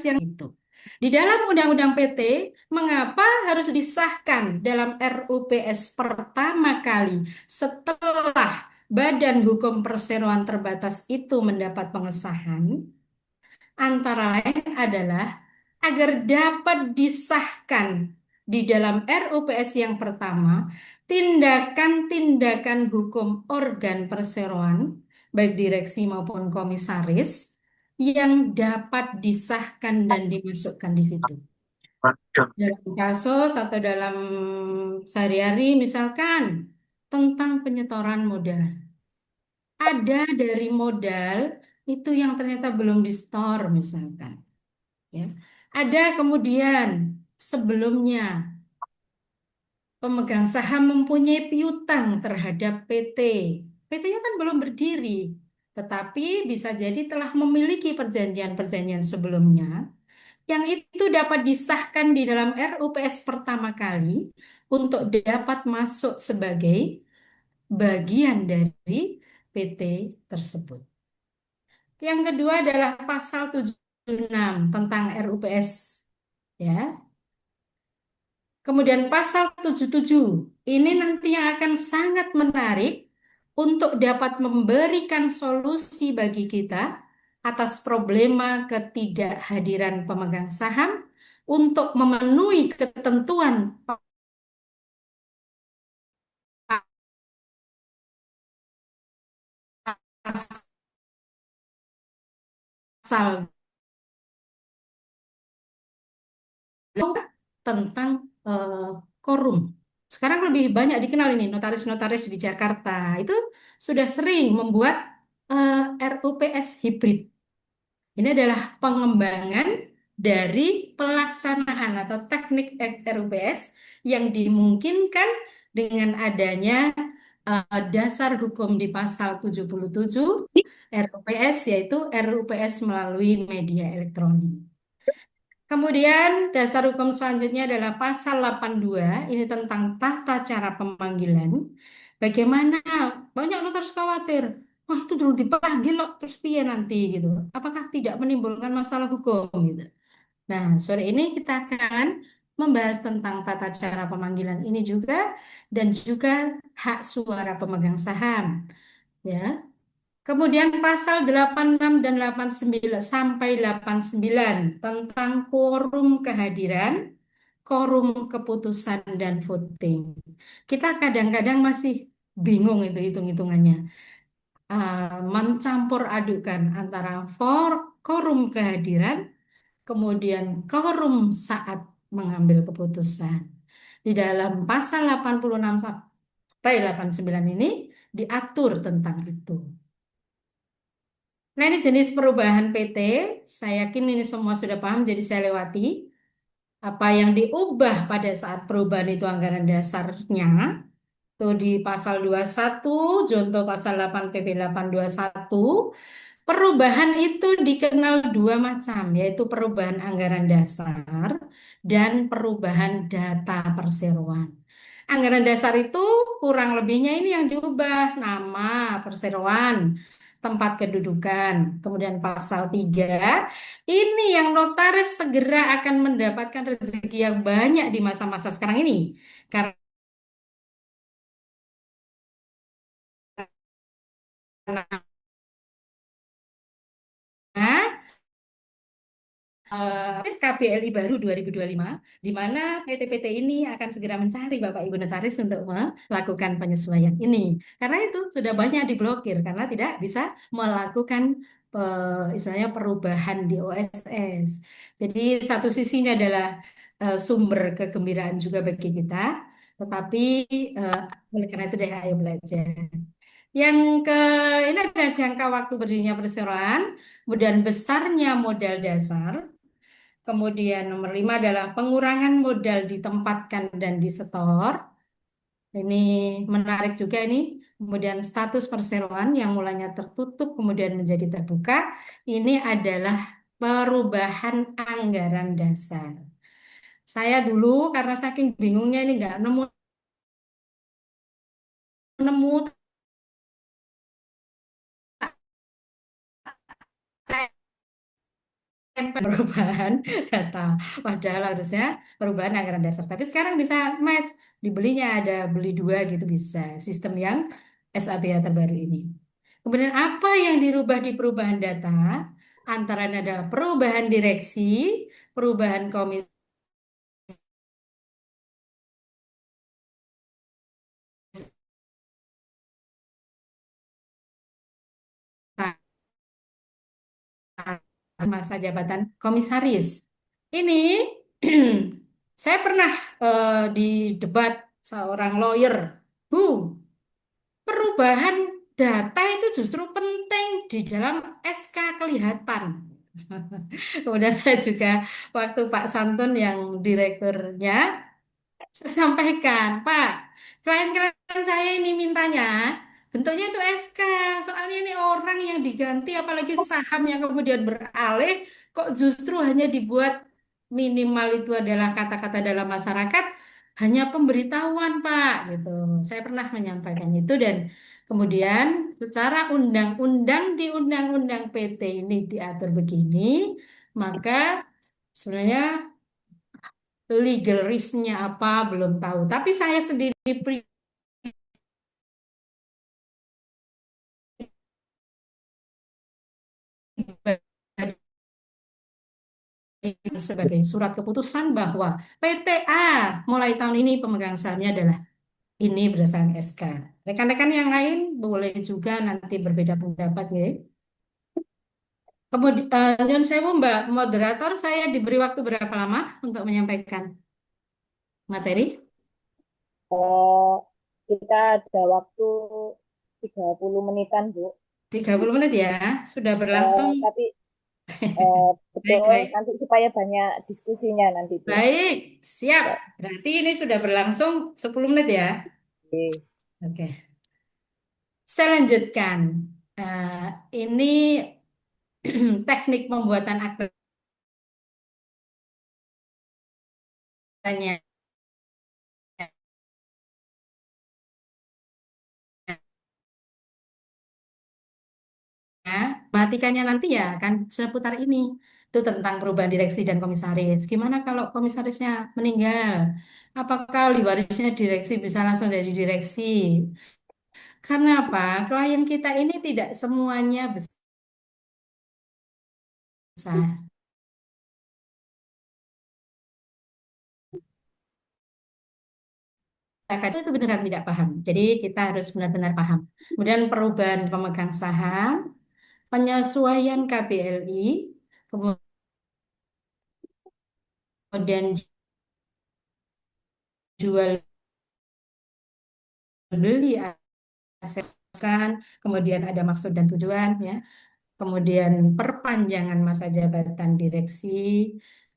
yang itu. Di dalam Undang-Undang PT, mengapa harus disahkan dalam RUPS pertama kali setelah Badan Hukum Perseroan Terbatas itu mendapat pengesahan? Antara lain adalah agar dapat disahkan di dalam RUPS yang pertama tindakan-tindakan hukum organ perseroan, baik direksi maupun komisaris, yang dapat disahkan dan dimasukkan di situ. Dalam kasus atau dalam sehari-hari misalkan tentang penyetoran modal. Ada dari modal itu yang ternyata belum di-store misalkan. Ya. Ada kemudian sebelumnya pemegang saham mempunyai piutang terhadap PT. PT-nya kan belum berdiri, tetapi bisa jadi telah memiliki perjanjian-perjanjian sebelumnya yang itu dapat disahkan di dalam RUPS pertama kali untuk dapat masuk sebagai bagian dari PT tersebut. Yang kedua adalah pasal 76 tentang RUPS, ya. Kemudian pasal 77 ini nantinya akan sangat menarik untuk dapat memberikan solusi bagi kita atas problema ketidakhadiran pemegang saham untuk memenuhi ketentuan pasal tentang korum. Sekarang lebih banyak dikenal ini notaris-notaris di Jakarta itu sudah sering membuat RUPS hibrid. Ini adalah pengembangan dari pelaksanaan atau teknik RUPS yang dimungkinkan dengan adanya dasar hukum di pasal 77 RUPS, yaitu RUPS melalui media elektronik. Kemudian dasar hukum selanjutnya adalah pasal 82, ini tentang tata cara pemanggilan. Bagaimana banyak notaris khawatir, wah itu dulu dipanggil loh, terus piye nanti gitu. Apakah tidak menimbulkan masalah hukum gitu. Nah, sore ini kita akan membahas tentang tata cara pemanggilan ini juga dan juga hak suara pemegang saham. Ya. Kemudian pasal 86 dan 89 sampai 89 tentang quorum kehadiran, quorum keputusan dan voting. Kita kadang-kadang masih bingung itu hitung-hitungannya. Mencampur adukan antara quorum kehadiran, kemudian quorum saat mengambil keputusan. Di dalam pasal 86 sampai 89 ini diatur tentang itu. Nah, ini jenis perubahan PT. Saya yakin ini semua sudah paham, jadi saya lewati. Apa yang diubah pada saat perubahan itu anggaran dasarnya, Itu di pasal 21, Junto pasal 8 PP 821. Perubahan itu dikenal dua macam, yaitu perubahan anggaran dasar dan perubahan data perseroan. Anggaran dasar itu kurang lebihnya ini yang diubah, nama perseroan, tempat kedudukan. Kemudian pasal 3, ini yang notaris segera akan mendapatkan rezeki yang banyak di masa-masa sekarang ini. Karena KPLI baru 2025, di mana PT-PT ini akan segera mencari Bapak Ibu Notaris untuk melakukan penyesuaian ini. Karena itu sudah banyak diblokir karena tidak bisa melakukan istilahnya perubahan di OSS. Jadi satu sisi ini adalah sumber kegembiraan juga bagi kita, tetapi eh, oleh karena itu deh ayo belajar. Yang ke ini ada jangka waktu berdirinya perseroan, kemudian besarnya modal dasar. Kemudian nomor 5 adalah pengurangan modal ditempatkan dan disetor. Ini menarik juga ini. Kemudian status perseroan yang mulanya tertutup kemudian menjadi terbuka. Ini adalah perubahan anggaran dasar. Saya dulu karena saking bingungnya ini nggak nemu perubahan data. Padahal harusnya perubahan anggaran dasar. Tapi sekarang bisa match. Dibelinya ada beli dua gitu bisa. Sistem yang SABH terbaru ini. Kemudian apa yang dirubah di perubahan data? Antara adalah perubahan direksi, perubahan komisi, masa jabatan komisaris. Ini saya pernah di debat seorang lawyer. Bu, perubahan data itu justru penting di dalam SK kelihatan. Kemudian saya juga waktu Pak Santun yang direkturnya, saya sampaikan, Pak, klien-klien saya ini mintanya bentuknya itu SK. Soalnya ini orang yang diganti, apalagi saham yang kemudian beralih, kok justru hanya dibuat minimal itu adalah kata-kata dalam masyarakat, hanya pemberitahuan, Pak. Gitu. Saya pernah menyampaikan itu dan kemudian secara undang-undang di Undang-Undang PT ini diatur begini, maka sebenarnya legal risk-nya apa belum tahu. Tapi saya sendiri pribadi sebagai surat keputusan bahwa PTA mulai tahun ini pemegang sahamnya adalah ini berdasarkan SK. Rekan-rekan yang lain boleh juga nanti berbeda pendapat ya. Kemudian Nyun Sewu Mbak moderator, saya diberi waktu berapa lama untuk menyampaikan materi? Eh, kita ada waktu 30 menitan, Bu. 30 menit ya, sudah Eh, berlangsung. tapi Baik, betul baik. nanti supaya banyak diskusinya nanti, Bu. Baik, siap. Ya, Berarti ini sudah berlangsung 10 menit ya. oke. Oke. Saya lanjutkan. Ini teknik pembuatan aktanya. Matikannya nanti ya kan seputar ini. Itu tentang perubahan direksi dan komisaris. Gimana kalau komisarisnya meninggal? Apakah ahli warisnya direksi bisa langsung dari direksi? Karena apa? Klien kita ini tidak semuanya besar. Masyarakat itu benar tidak paham. Jadi kita harus benar-benar paham. Kemudian perubahan pemegang saham, penyesuaian KBLI, kemudian jual beli aset, kemudian ada maksud dan tujuan ya. Kemudian perpanjangan masa jabatan direksi.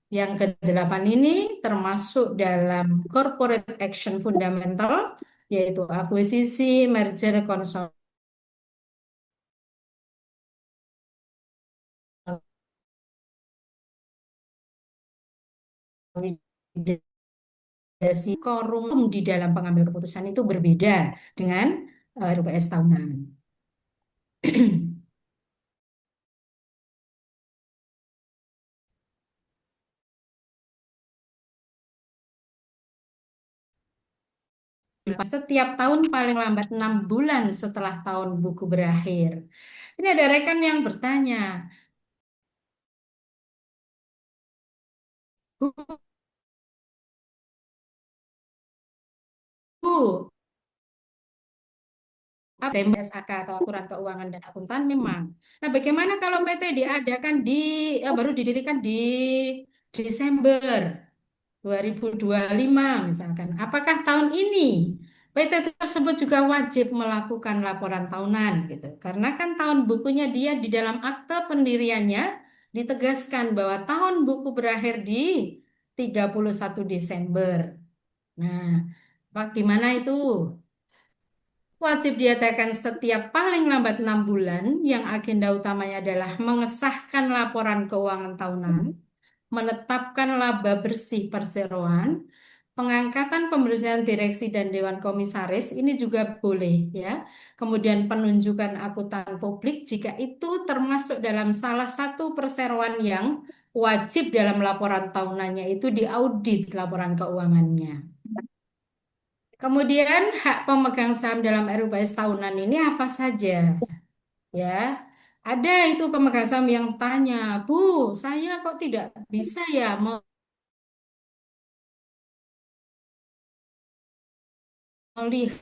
Yang ke-8 ini termasuk dalam corporate action fundamental yaitu akuisisi, merger, konsolidasi, quorum di dalam pengambil keputusan itu berbeda dengan RUPS tahunan. Setiap tahun paling lambat 6 bulan setelah tahun buku berakhir. Ini ada rekan yang bertanya, Bu, apa SAK atau aturan keuangan dan akuntan memang. Nah, bagaimana kalau PT diadakan baru didirikan di Desember 2025 misalkan. Apakah tahun ini PT tersebut juga wajib melakukan laporan tahunan gitu. Karena kan tahun bukunya dia di dalam akte pendiriannya ditegaskan bahwa tahun buku berakhir di 31 Desember. Nah, bagaimana itu? Wajib diadakan setiap paling lambat 6 bulan yang agenda utamanya adalah mengesahkan laporan keuangan tahunan, menetapkan laba bersih perseroan, pengangkatan pemberhentian direksi dan dewan komisaris ini juga boleh ya. Kemudian penunjukan akuntan publik jika itu termasuk dalam salah satu perseroan yang wajib dalam laporan tahunannya itu diaudit laporan keuangannya. Kemudian hak pemegang saham dalam RUPS tahunan ini apa saja? Ya, ada itu pemegang saham yang tanya, Bu, saya kok tidak bisa ya melihat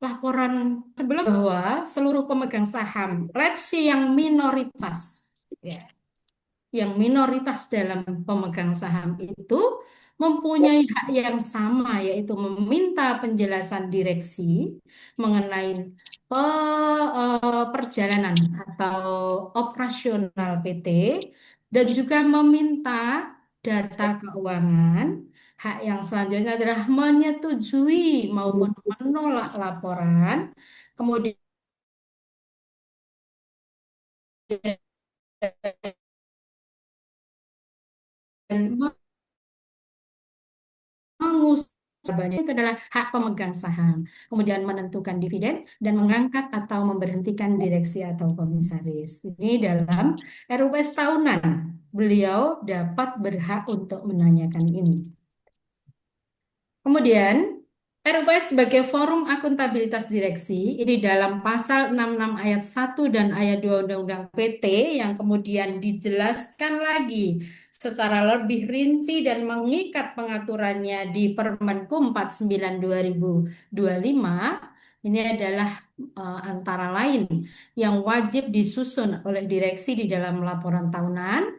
laporan sebelum bahwa seluruh pemegang saham, let's see yang minoritas, ya, yang minoritas dalam pemegang saham itu mempunyai hak yang sama, yaitu meminta penjelasan direksi mengenai perjalanan atau operasional PT dan juga meminta data keuangan. Hak yang selanjutnya adalah menyetujui maupun menolak laporan, kemudian mengusung itu adalah hak pemegang saham, kemudian menentukan dividen dan mengangkat atau memberhentikan direksi atau komisaris. Ini dalam RUPS tahunan, beliau dapat berhak untuk menanyakan ini. Kemudian, RUPS sebagai forum akuntabilitas direksi, ini dalam pasal 66 ayat 1 dan ayat 2 Undang-Undang PT yang kemudian dijelaskan lagi secara lebih rinci dan mengikat pengaturannya di Permenku 49 2025, ini adalah antara lain yang wajib disusun oleh direksi di dalam laporan tahunan,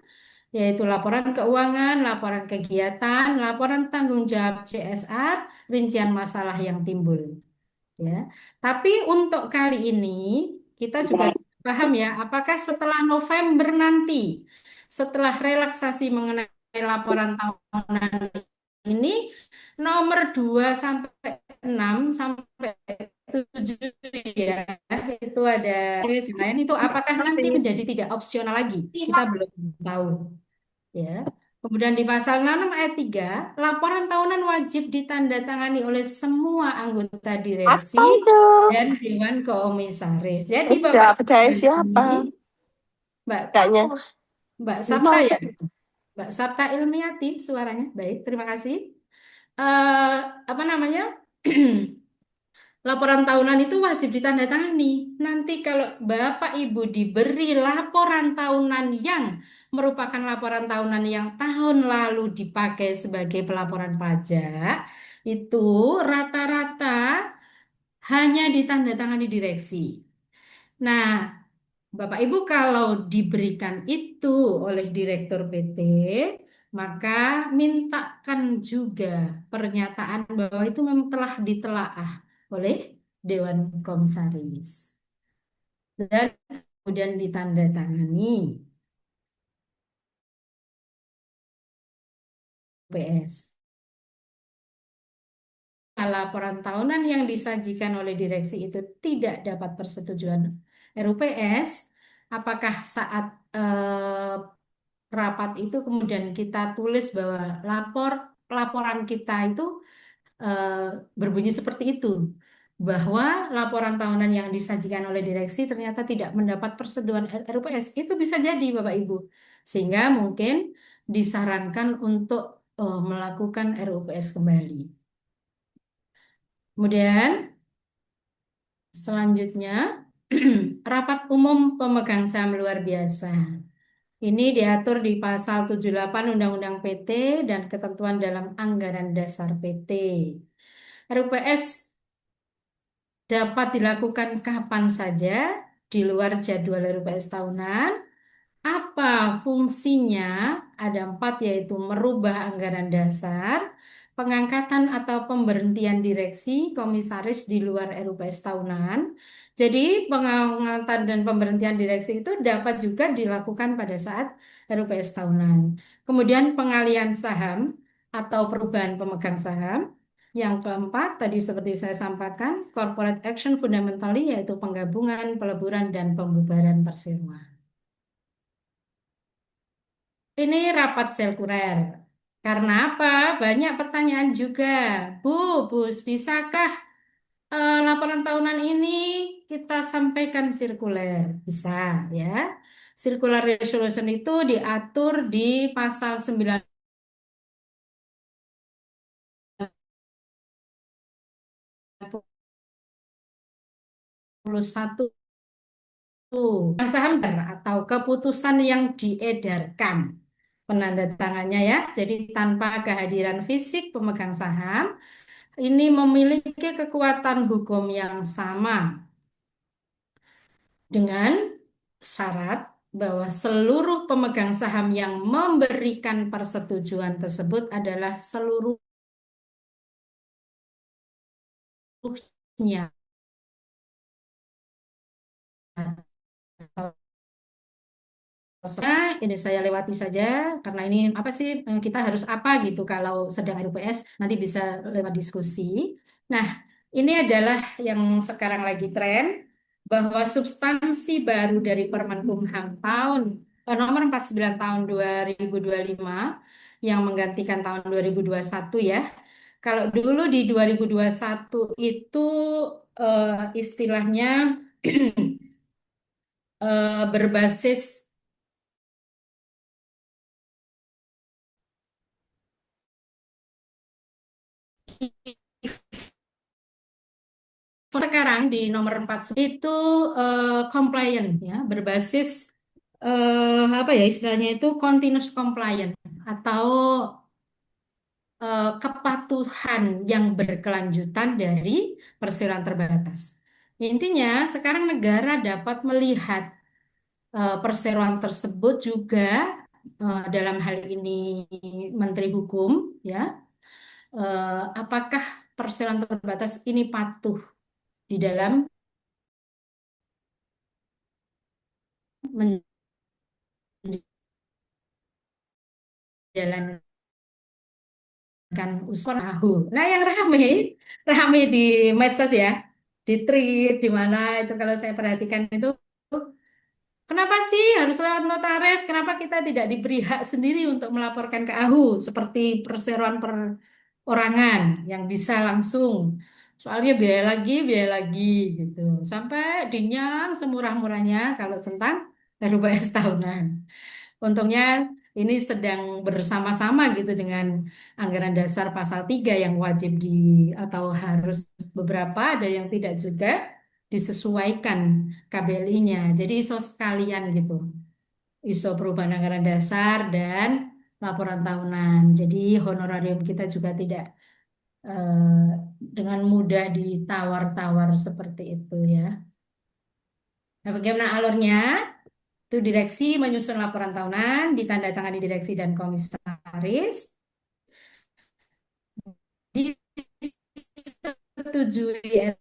yaitu laporan keuangan, laporan kegiatan, laporan tanggung jawab CSR, rincian masalah yang timbul. Ya, tapi untuk kali ini kita juga paham ya, apakah setelah November nanti, setelah relaksasi mengenai laporan tahunan ini, nomor 2 sampai 6 sampai 7 ya, itu ada lain itu apakah nanti menjadi tidak opsional lagi? Kita belum tahu. Ya. Kemudian di pasal 66 ayat 3, laporan tahunan wajib ditandatangani oleh semua anggota direksi dan dewan komisaris. Jadi Bapak percaya Ibu siapa? ini, Mbak Kayaknya Mbak Sabta ya, masuk. Mbak Sabta Ilmiati suaranya. Baik, terima kasih. Eh apa namanya? Laporan tahunan itu wajib ditandatangani. Nanti kalau Bapak Ibu diberi laporan tahunan yang merupakan laporan tahunan yang tahun lalu dipakai sebagai pelaporan pajak, itu rata-rata hanya ditandatangani direksi. Nah, Bapak Ibu kalau diberikan itu oleh Direktur PT, maka mintakan juga pernyataan bahwa itu memang telah ditelaah oleh Dewan Komisaris dan kemudian ditandatangani PS. laporan tahunan yang disajikan oleh direksi itu tidak dapat persetujuan RUPS, apakah saat rapat itu kemudian kita tulis bahwa laporan kita itu berbunyi seperti itu, bahwa laporan tahunan yang disajikan oleh direksi ternyata tidak mendapat persetujuan RUPS, itu bisa jadi Bapak Ibu, sehingga mungkin disarankan untuk melakukan RUPS kembali. Kemudian selanjutnya rapat umum pemegang saham luar biasa. Ini diatur di pasal 78 Undang-Undang PT dan ketentuan dalam anggaran dasar PT. RUPS dapat dilakukan kapan saja di luar jadwal RUPS tahunan. Apa fungsinya? Ada 4, yaitu merubah anggaran dasar, pengangkatan atau pemberhentian direksi, komisaris di luar RUPS tahunan. Jadi pengangkatan dan pemberhentian direksi itu dapat juga dilakukan pada saat RUPS tahunan. Kemudian pengalihan saham atau perubahan pemegang saham. Yang keempat, tadi seperti saya sampaikan, corporate action fundamentally, yaitu penggabungan, peleburan, dan pembubaran perseroan. Ini rapat sirkuler. Karena apa? Banyak pertanyaan juga. Bu, bisakah laporan tahunan ini kita sampaikan sirkuler? Bisa, ya. Circular resolution itu diatur di pasal 91 saham atau keputusan yang diedarkan. Penandatangannya ya, jadi tanpa kehadiran fisik pemegang saham, ini memiliki kekuatan hukum yang sama dengan syarat bahwa seluruh pemegang saham yang memberikan persetujuan tersebut adalah seluruhnya. Ini saya lewati saja karena ini apa sih, kita harus apa gitu kalau sedang RUPS, nanti bisa lewat diskusi. Nah, ini adalah yang sekarang lagi tren, bahwa substansi baru dari Permenkumham nomor 49 tahun 2025 yang menggantikan tahun 2021 ya. Kalau dulu di 2021 itu istilahnya berbasis sekarang di nomor 4 itu compliant ya, berbasis apa ya istilahnya itu continuous compliant atau kepatuhan yang berkelanjutan dari perseroan terbatas. Intinya sekarang negara dapat melihat perseroan tersebut juga dalam hal ini Menteri Hukum ya, apakah perseroan terbatas ini patuh di dalam menjalankan usaha tahu. Nah, yang rame di medsos ya, di tweet, di mana itu kalau saya perhatikan itu, kenapa sih harus lewat notaris? Kenapa kita tidak diberi hak sendiri untuk melaporkan ke AHU seperti perseroan perorangan yang bisa langsung? Soalnya biaya lagi gitu. Sampai dinyang semurah-murahnya kalau tentang RUPS tahunan. Untungnya ini sedang bersama-sama gitu dengan anggaran dasar pasal 3 yang wajib atau harus beberapa, ada yang tidak juga disesuaikan KBLI-nya. Jadi ISO sekalian gitu. ISO perubahan anggaran dasar dan laporan tahunan. Jadi honorarium kita juga tidak dengan mudah ditawar-tawar seperti itu ya. Nah, bagaimana alurnya? Itu direksi menyusun laporan tahunan, ditandatangani direksi dan komisaris, disetujui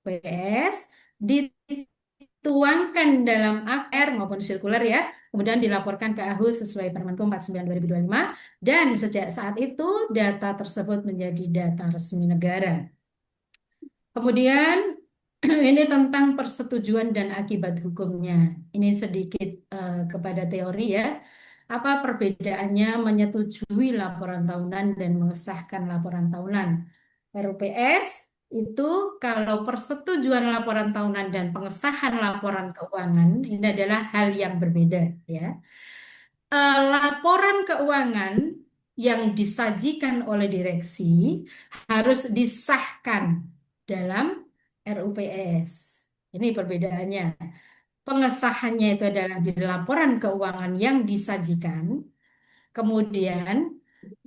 RUPS, dituangkan dalam AR maupun sirkuler ya, kemudian dilaporkan ke AHU sesuai Permenko 49/2025 dan sejak saat itu data tersebut menjadi data resmi negara. Kemudian ini tentang persetujuan dan akibat hukumnya. Ini sedikit kepada teori ya. Apa perbedaannya menyetujui laporan tahunan dan mengesahkan laporan tahunan? RUPS itu kalau persetujuan laporan tahunan dan pengesahan laporan keuangan ini adalah hal yang berbeda ya. Laporan keuangan yang disajikan oleh direksi harus disahkan dalam RUPS. Ini perbedaannya. Pengesahannya itu adalah di laporan keuangan yang disajikan, kemudian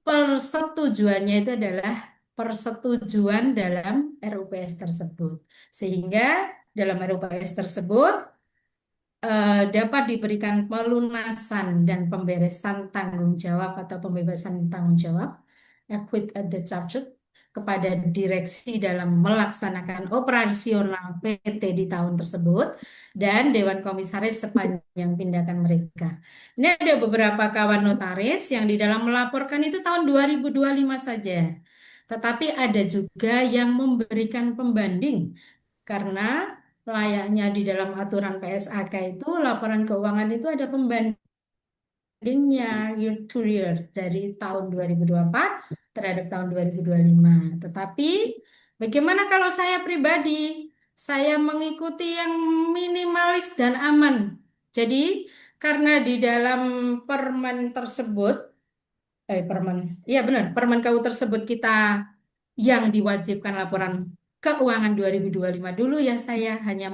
persetujuannya itu adalah persetujuan dalam RUPS tersebut. Sehingga dalam RUPS tersebut dapat diberikan pelunasan dan pemberesan tanggung jawab atau pembebasan tanggung jawab equit at the charge kepada direksi dalam melaksanakan operasional PT di tahun tersebut dan Dewan Komisaris sepanjang tindakan mereka. Ini ada beberapa kawan notaris yang di dalam melaporkan itu tahun 2025 saja. Tetapi ada juga yang memberikan pembanding karena layaknya di dalam aturan PSAK itu laporan keuangan itu ada pembandingnya year to year dari tahun 2024 terhadap tahun 2025. Tetapi bagaimana kalau saya pribadi? Saya mengikuti yang minimalis dan aman. Jadi karena di dalam permen tersebut, ya benar, permen KU tersebut kita yang diwajibkan laporan keuangan 2025 dulu ya saya hanya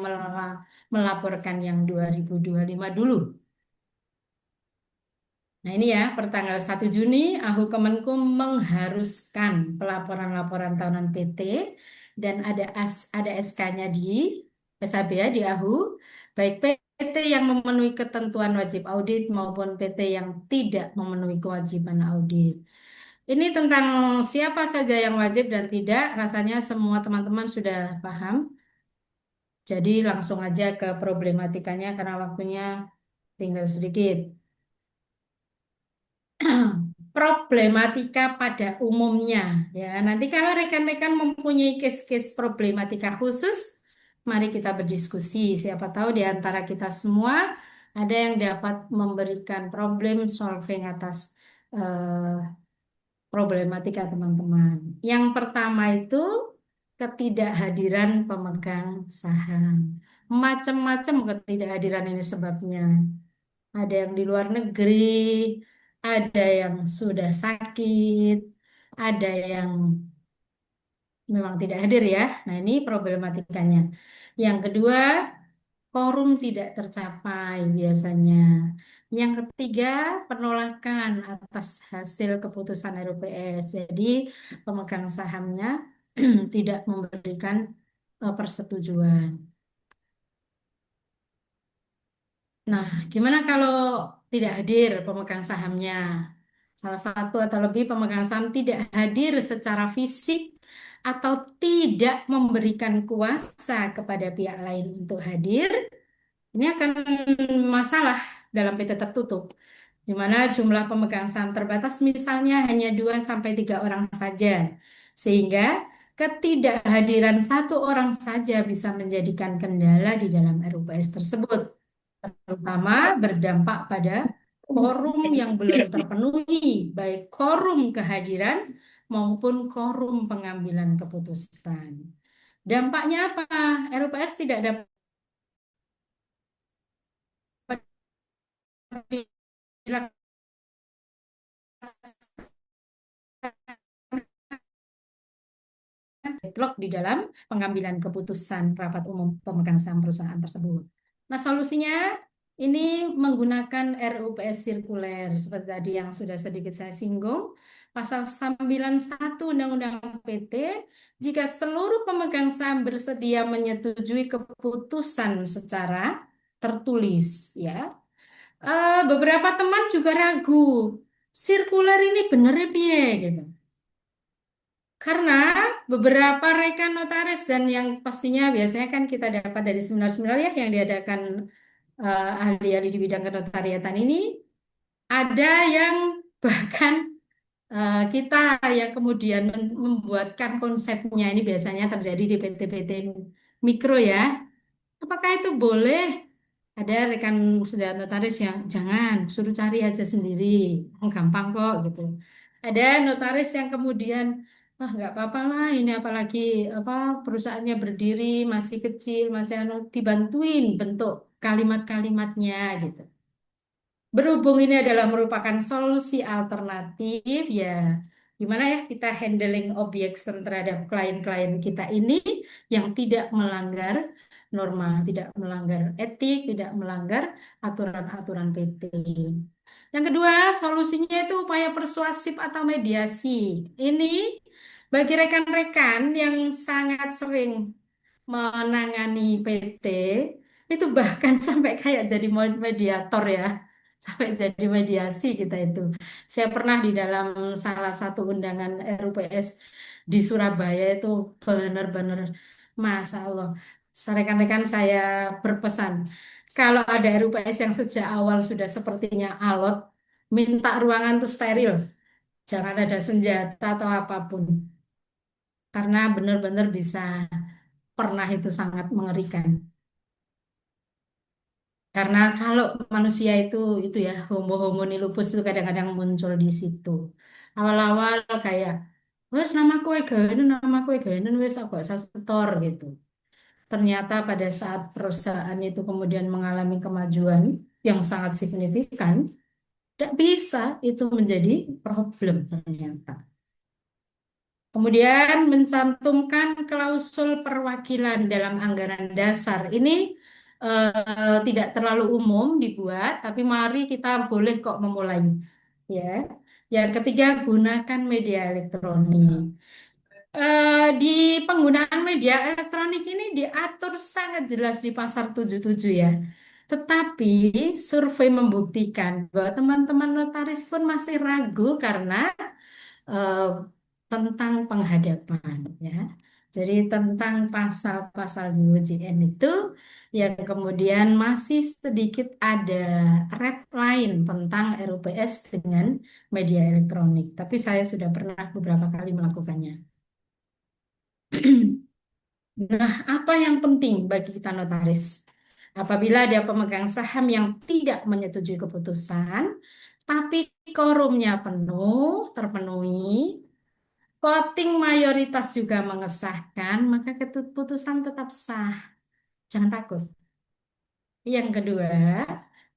melaporkan yang 2025 dulu. Nah ini ya, pertanggal 1 Juni AHU Kemenkum mengharuskan pelaporan-laporan tahunan PT dan ada SK-nya di SAB ya di AHU, baik PT yang memenuhi ketentuan wajib audit maupun PT yang tidak memenuhi kewajiban audit. Ini tentang siapa saja yang wajib dan tidak, rasanya semua teman-teman sudah paham. Jadi langsung aja ke problematikanya karena waktunya tinggal sedikit. Problematika pada umumnya ya. Nanti kalau rekan-rekan mempunyai case-case problematika khusus, mari kita berdiskusi. Siapa tahu di antara kita semua ada yang dapat memberikan problem solving atas problematika teman-teman. Yang pertama itu ketidakhadiran pemegang saham. Macam-macam ketidakhadiran ini sebabnya. Ada yang di luar negeri, ada yang sudah sakit, ada yang memang tidak hadir ya. Nah, ini problematikanya. Yang kedua, quorum tidak tercapai biasanya. Yang ketiga, penolakan atas hasil keputusan RUPS. Jadi, pemegang sahamnya tidak memberikan persetujuan. Nah, gimana kalau tidak hadir pemegang sahamnya? Salah satu atau lebih pemegang saham tidak hadir secara fisik atau tidak memberikan kuasa kepada pihak lain untuk hadir, ini akan masalah dalam PT tertutup, di mana jumlah pemegang saham terbatas misalnya hanya 2 sampai 3 orang saja, sehingga ketidakhadiran 1 orang saja bisa menjadikan kendala di dalam RUPS tersebut, terutama berdampak pada quorum yang belum terpenuhi, baik quorum kehadiran maupun quorum pengambilan keputusan. Dampaknya apa? RUPS tidak dapat deadlock di dalam pengambilan keputusan rapat umum pemegang saham perusahaan tersebut. Nah, solusinya ini menggunakan RUPS sirkuler seperti tadi yang sudah sedikit saya singgung. Pasal 91 Undang-Undang PT, jika seluruh pemegang saham bersedia menyetujui keputusan secara tertulis, ya. Beberapa teman juga ragu, sirkuler ini bener ya piye gitu. Karena beberapa rekan notaris dan yang pastinya biasanya kan kita dapat dari seminar-seminar ya yang diadakan ahli-ahli di bidang kenotariatan ini, ada yang bahkan kita yang kemudian membuatkan konsepnya ini biasanya terjadi di PT-PT mikro ya. Apakah itu boleh? Ada rekan sudah notaris yang jangan, suruh cari aja sendiri, gampang kok gitu. Ada notaris yang kemudian, ah nggak apa-apa lah, ini apalagi apa perusahaannya berdiri masih kecil, masih anu, dibantuin bentuk kalimat-kalimatnya gitu. Berhubung ini adalah merupakan solusi alternatif, ya gimana ya kita handling objection terhadap klien-klien kita ini yang tidak melanggar norma, tidak melanggar etik, tidak melanggar aturan-aturan PT. Yang kedua, solusinya itu upaya persuasif atau mediasi. Ini bagi rekan-rekan yang sangat sering menangani PT, itu bahkan sampai kayak jadi mediator ya, sampai jadi mediasi kita itu. Saya pernah di dalam salah satu undangan RUPS di Surabaya itu benar-benar Masya Allah. Rekan-rekan saya berpesan, kalau ada RUPS yang sejak awal sudah sepertinya alot, minta ruangan tuh steril, jangan ada senjata atau apapun, karena benar-benar bisa pernah itu sangat mengerikan. Karena kalau manusia itu ya homo lupus itu kadang-kadang muncul di situ. Awal-awal kayak, wes nama kue gini, wes aku gak usah setor gitu. Ternyata pada saat perusahaan itu kemudian mengalami kemajuan yang sangat signifikan, tidak bisa itu menjadi problem ternyata. Kemudian mencantumkan klausul perwakilan dalam anggaran dasar. Ini tidak terlalu umum dibuat, tapi mari kita boleh kok memulai. Ya. Yang ketiga, gunakan media elektronik. Di penggunaan media elektronik ini diatur sangat jelas di pasar 77 ya. Tetapi survei membuktikan bahwa teman-teman notaris pun masih ragu karena eh, tentang penghadapan ya. Jadi tentang pasal-pasal di UJN itu yang kemudian masih sedikit ada red line tentang RUPS dengan media elektronik. Tapi saya sudah pernah beberapa kali melakukannya. Nah, apa yang penting bagi kita notaris? Apabila ada pemegang saham yang tidak menyetujui keputusan, tapi quorumnya terpenuhi, voting mayoritas juga mengesahkan, maka keputusan tetap sah. Jangan takut. Yang kedua,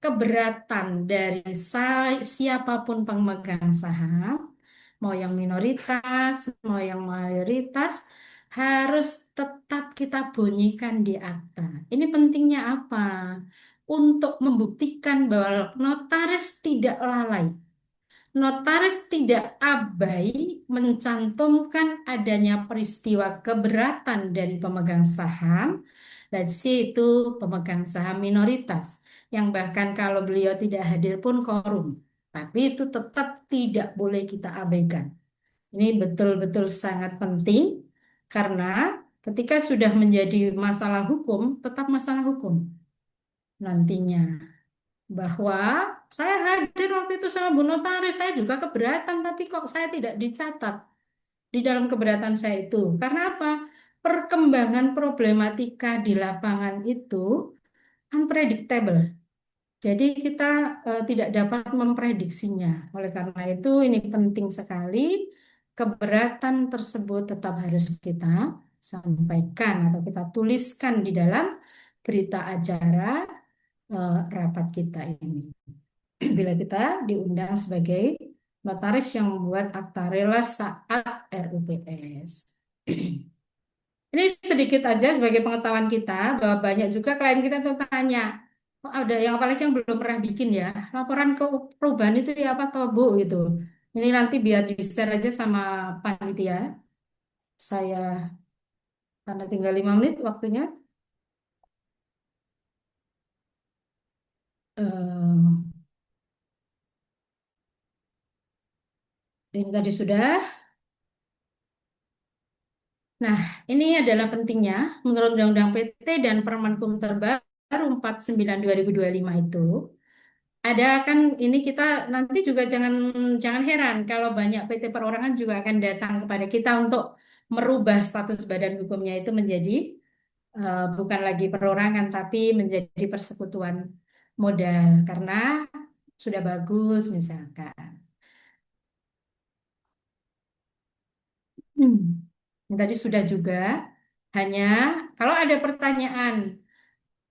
keberatan dari siapapun pemegang saham, mau yang minoritas, mau yang mayoritas, harus tetap kita bunyikan di akta. Ini pentingnya apa? Untuk membuktikan bahwa notaris tidak lalai. Notaris tidak abai mencantumkan adanya peristiwa keberatan dari pemegang saham, let's say itu pemegang saham minoritas, yang bahkan kalau beliau tidak hadir pun quorum. Tapi itu tetap tidak boleh kita abaikan. Ini betul-betul sangat penting karena ketika sudah menjadi masalah hukum, tetap masalah hukum nantinya bahwa saya hadir waktu itu sama Bu Notaris, saya juga keberatan, tapi kok saya tidak dicatat di dalam keberatan saya itu. Karena apa? Perkembangan problematika di lapangan itu unpredictable. Jadi kita tidak dapat memprediksinya. Oleh karena itu ini penting sekali keberatan tersebut tetap harus kita sampaikan atau kita tuliskan di dalam berita acara rapat kita ini. Bila kita diundang sebagai notaris yang membuat akta rela saat RUPS. Ini sedikit aja sebagai pengetahuan kita bahwa banyak juga klien kita tuh tanya, "Oh, ada yang apalagi yang belum pernah bikin ya, laporan ke perubahan itu ya apa toh Bu gitu." Ini nanti biar di-share aja sama panitia. Saya karena tinggal 5 menit waktunya. Eh, ini tadi sudah. Nah, ini adalah pentingnya menurut Undang-Undang PT dan Permenkum terbaru 49 2025 itu. Ada kan ini kita nanti juga jangan jangan heran kalau banyak PT perorangan juga akan datang kepada kita untuk merubah status badan hukumnya itu menjadi bukan lagi perorangan tapi menjadi persekutuan modal karena sudah bagus misalkan. Hmm. Yang tadi sudah juga hanya kalau ada pertanyaan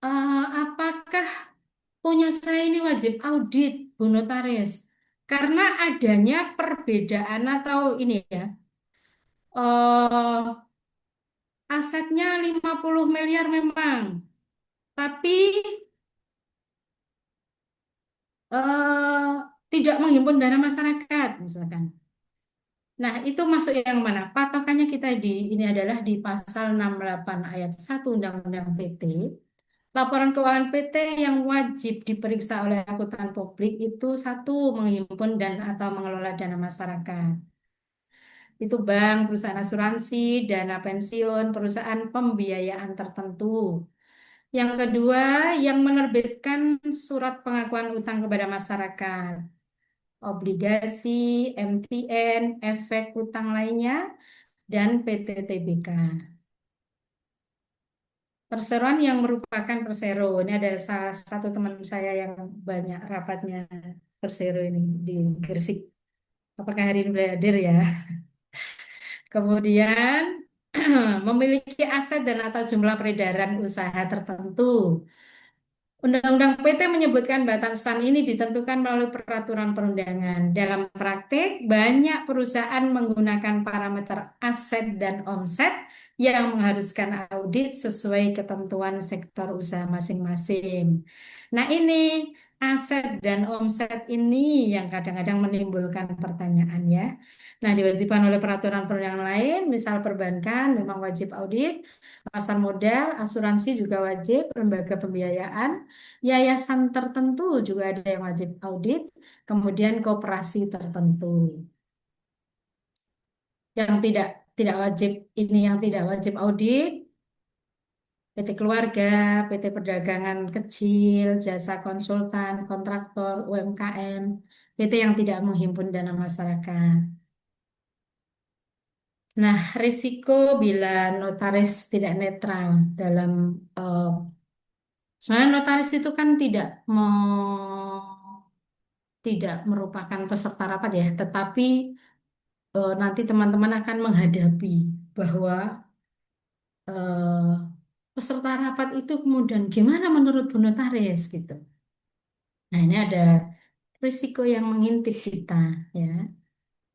apakah punya saya ini wajib audit Bu Notaris karena adanya perbedaan atau ini ya eh asetnya 50 miliar memang tapi eh tidak menghimpun dana masyarakat misalkan. Nah, itu masuk yang mana? Patokannya kita ini adalah di pasal 68 ayat 1 Undang-Undang PT. Laporan keuangan PT yang wajib diperiksa oleh akuntan publik itu satu, menghimpun dan atau mengelola dana masyarakat. Itu bank, perusahaan asuransi, dana pensiun, perusahaan pembiayaan tertentu. Yang kedua, yang menerbitkan surat pengakuan utang kepada masyarakat, obligasi, MTN, efek utang lainnya, dan PT TBK. Perseroan yang merupakan persero. Ini ada salah satu teman saya yang banyak rapatnya persero ini di Gresik. Apakah hari ini boleh hadir ya? Kemudian memiliki aset dan atau jumlah peredaran usaha tertentu. Undang-Undang PT menyebutkan batasan ini ditentukan melalui peraturan perundangan. Dalam praktik, banyak perusahaan menggunakan parameter aset dan omset yang mengharuskan audit sesuai ketentuan sektor usaha masing-masing. Nah, ini aset dan omset ini yang kadang-kadang menimbulkan pertanyaan ya. Nah, diwajibkan oleh peraturan perundangan lain, misal perbankan memang wajib audit, pasar modal, asuransi juga wajib, lembaga pembiayaan, yayasan tertentu juga ada yang wajib audit, kemudian koperasi tertentu. Yang tidak wajib ini yang tidak wajib audit, PT keluarga, PT perdagangan kecil, jasa konsultan, kontraktor, UMKM, PT yang tidak menghimpun dana masyarakat. Nah, risiko bila notaris tidak netral dalam sebenarnya notaris itu kan tidak merupakan peserta rapat ya, tetapi nanti teman-teman akan menghadapi bahwa eh, peserta rapat itu kemudian gimana menurut Bu Notaris gitu. Nah, ini ada risiko yang mengintip kita ya.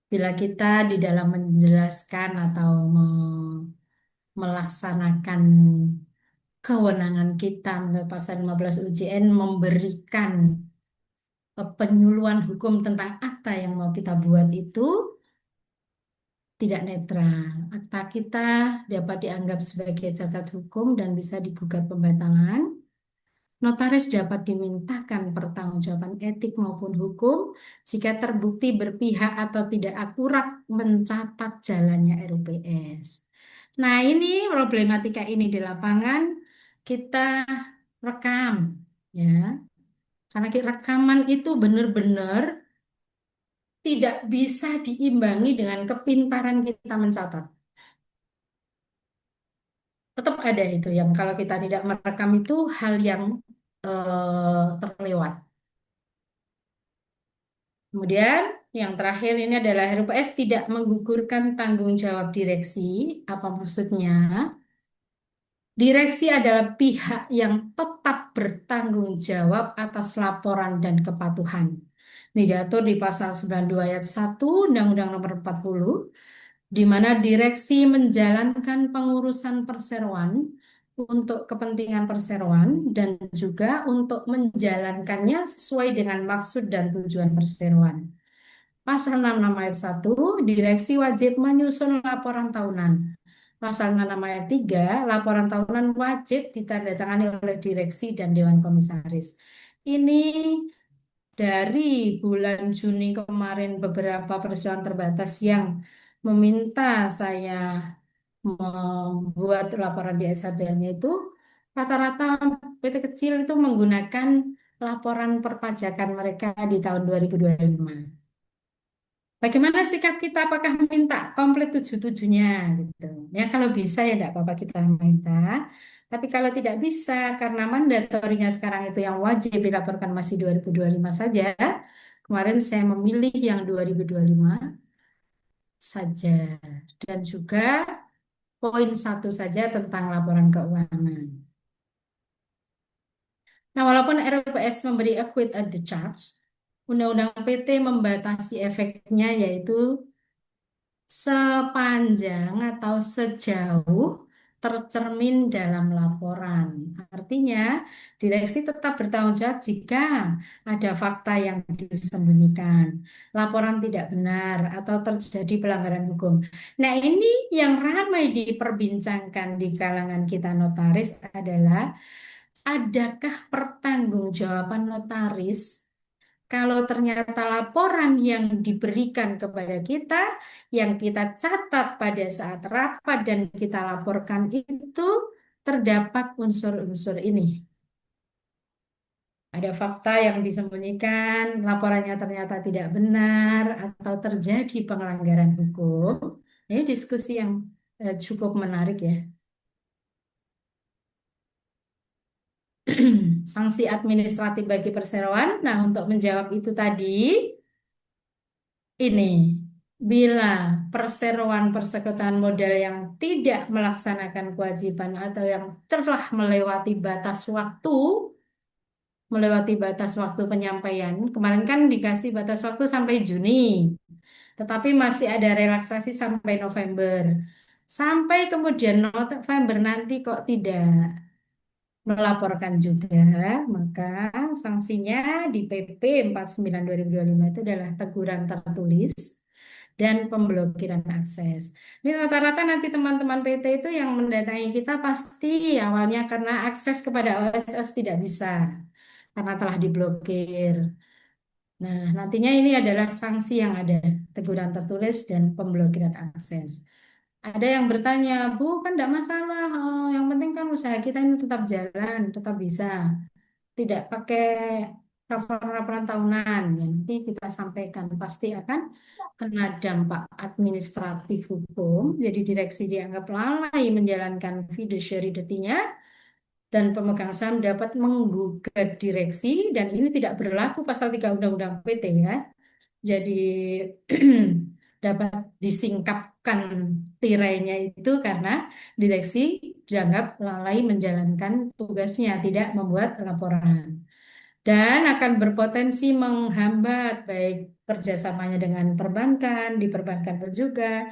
Bila kita di dalam menjelaskan atau melaksanakan kewenangan kita menurut pasal 15 UJN memberikan penyuluhan hukum tentang akta yang mau kita buat itu tidak netral. Akta kita dapat dianggap sebagai cacat hukum dan bisa digugat pembatalan. Notaris dapat dimintakan pertanggungjawaban etik maupun hukum jika terbukti berpihak atau tidak akurat mencatat jalannya RUPS. Nah, ini problematika ini di lapangan kita rekam ya. Karena rekaman itu benar-benar tidak bisa diimbangi dengan kepintaran kita mencatat. Tetap ada itu yang kalau kita tidak merekam itu hal yang terlewat. Kemudian yang terakhir ini adalah RUPS tidak menggugurkan tanggung jawab direksi. Apa maksudnya? Direksi adalah pihak yang tetap bertanggung jawab atas laporan dan kepatuhan. Ini diatur di pasal 92 ayat 1 Undang-Undang Nomor 40, di mana direksi menjalankan pengurusan perseroan untuk kepentingan perseroan dan juga untuk menjalankannya sesuai dengan maksud dan tujuan perseroan. Pasal 66 ayat 1, direksi wajib menyusun laporan tahunan. Pasal 66 ayat 3, laporan tahunan wajib ditandatangani oleh direksi dan Dewan Komisaris. Ini dari bulan Juni kemarin beberapa persidangan terbatas yang meminta saya membuat laporan di SHBM-nya itu rata-rata PT kecil itu menggunakan laporan perpajakan mereka di tahun 2025. Bagaimana sikap kita? Apakah minta komplit 77-nya gitu? Ya kalau bisa ya tidak apa-apa kita minta. Tapi kalau tidak bisa karena mandatorinya sekarang itu yang wajib dilaporkan masih 2025 saja. Kemarin saya memilih yang 2025 saja dan juga poin 1 saja tentang laporan keuangan. Nah, walaupun RPS memberi a quit at the charge, Undang-Undang PT membatasi efeknya yaitu sepanjang atau sejauh tercermin dalam laporan. Artinya, direksi tetap bertanggung jawab jika ada fakta yang disembunyikan, laporan tidak benar, atau terjadi pelanggaran hukum. Nah, ini yang ramai diperbincangkan di kalangan kita notaris adalah adakah pertanggungjawaban notaris kalau ternyata laporan yang diberikan kepada kita, yang kita catat pada saat rapat dan kita laporkan itu terdapat unsur-unsur ini. Ada fakta yang disembunyikan, laporannya ternyata tidak benar, atau terjadi pelanggaran hukum. Ini diskusi yang cukup menarik ya. Sanksi administratif bagi perseroan. Nah, untuk menjawab itu tadi, ini, bila perseroan persekutuan modal yang tidak melaksanakan kewajiban atau yang telah melewati batas waktu penyampaian, kemarin kan dikasih batas waktu sampai Juni, tetapi masih ada relaksasi sampai November. Sampai kemudian November nanti kok tidak melaporkan juga, maka sanksinya di PP 49 2025 itu adalah teguran tertulis dan pemblokiran akses. Ini rata-rata nanti teman-teman PT itu yang mendatangi kita pasti awalnya karena akses kepada OSS tidak bisa karena telah diblokir. Nah, nantinya ini adalah sanksi yang ada, teguran tertulis dan pemblokiran akses. Ada yang bertanya, Bu, kan tidak masalah, yang penting kan usaha kita ini tetap jalan, tetap bisa. Tidak pakai laporan-laporan tahunan, ya, nanti kita sampaikan pasti akan kena dampak administratif hukum. Jadi direksi dianggap lalai menjalankan fiduciary duty-nya dan pemegang saham dapat menggugat direksi dan ini tidak berlaku pasal 3 Undang-Undang PT ya. Jadi dapat disingkapkan tirainya itu karena direksi dianggap lalai menjalankan tugasnya, tidak membuat laporan dan akan berpotensi menghambat baik kerjasamanya dengan perbankan, di perbankan pun juga,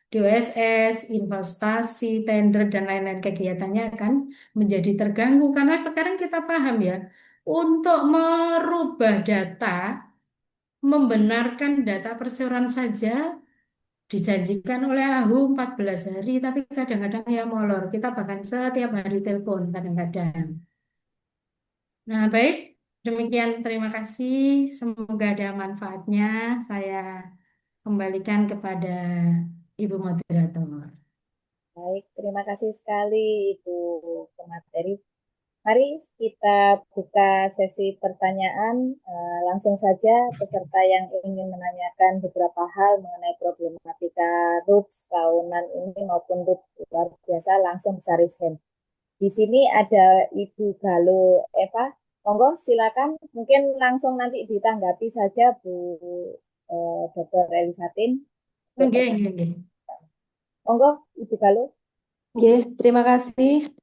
di OSS, investasi, tender, dan lain-lain kegiatannya akan menjadi terganggu. Karena sekarang kita paham ya, untuk merubah data, membenarkan data perseroan saja, dijanjikan oleh AHU 14 hari, tapi kadang-kadang ya molor. Kita bahkan setiap hari telepon kadang-kadang. Nah, baik. Demikian, terima kasih. Semoga ada manfaatnya. Saya kembalikan kepada Ibu Moderator. Baik, terima kasih sekali Ibu pemateri. Mari kita buka sesi pertanyaan. Langsung saja peserta yang ingin menanyakan beberapa hal mengenai problematika RUPS tahunan ini maupun RUPS luar biasa langsung bisa raise hand. Di sini ada Ibu Galo Eva. Monggo silakan. Mungkin langsung nanti ditanggapi saja Bu Dr. Elisatin. Oke. Monggo Ibu Galo. Terima kasih.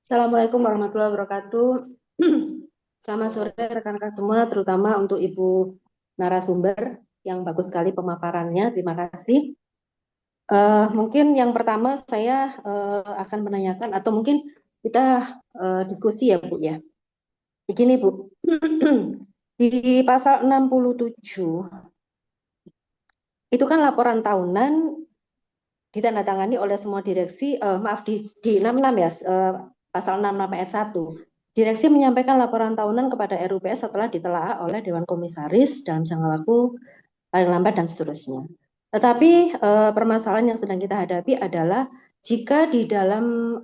Assalamualaikum warahmatullahi wabarakatuh. Selamat sore rekan-rekan semua, terutama untuk Ibu narasumber yang bagus sekali pemaparannya. Terima kasih. Mungkin yang pertama saya akan menanyakan atau mungkin kita diskusi ya Bu ya. Begini Bu, di pasal 67 itu kan laporan tahunan ditandatangani oleh semua direksi, di 66 ya, pasal 66 ayat 1. Direksi menyampaikan laporan tahunan kepada RUPS setelah ditelaah oleh Dewan Komisaris dalam jangka waktu paling lambat dan seterusnya. Tetapi permasalahan yang sedang kita hadapi adalah jika di dalam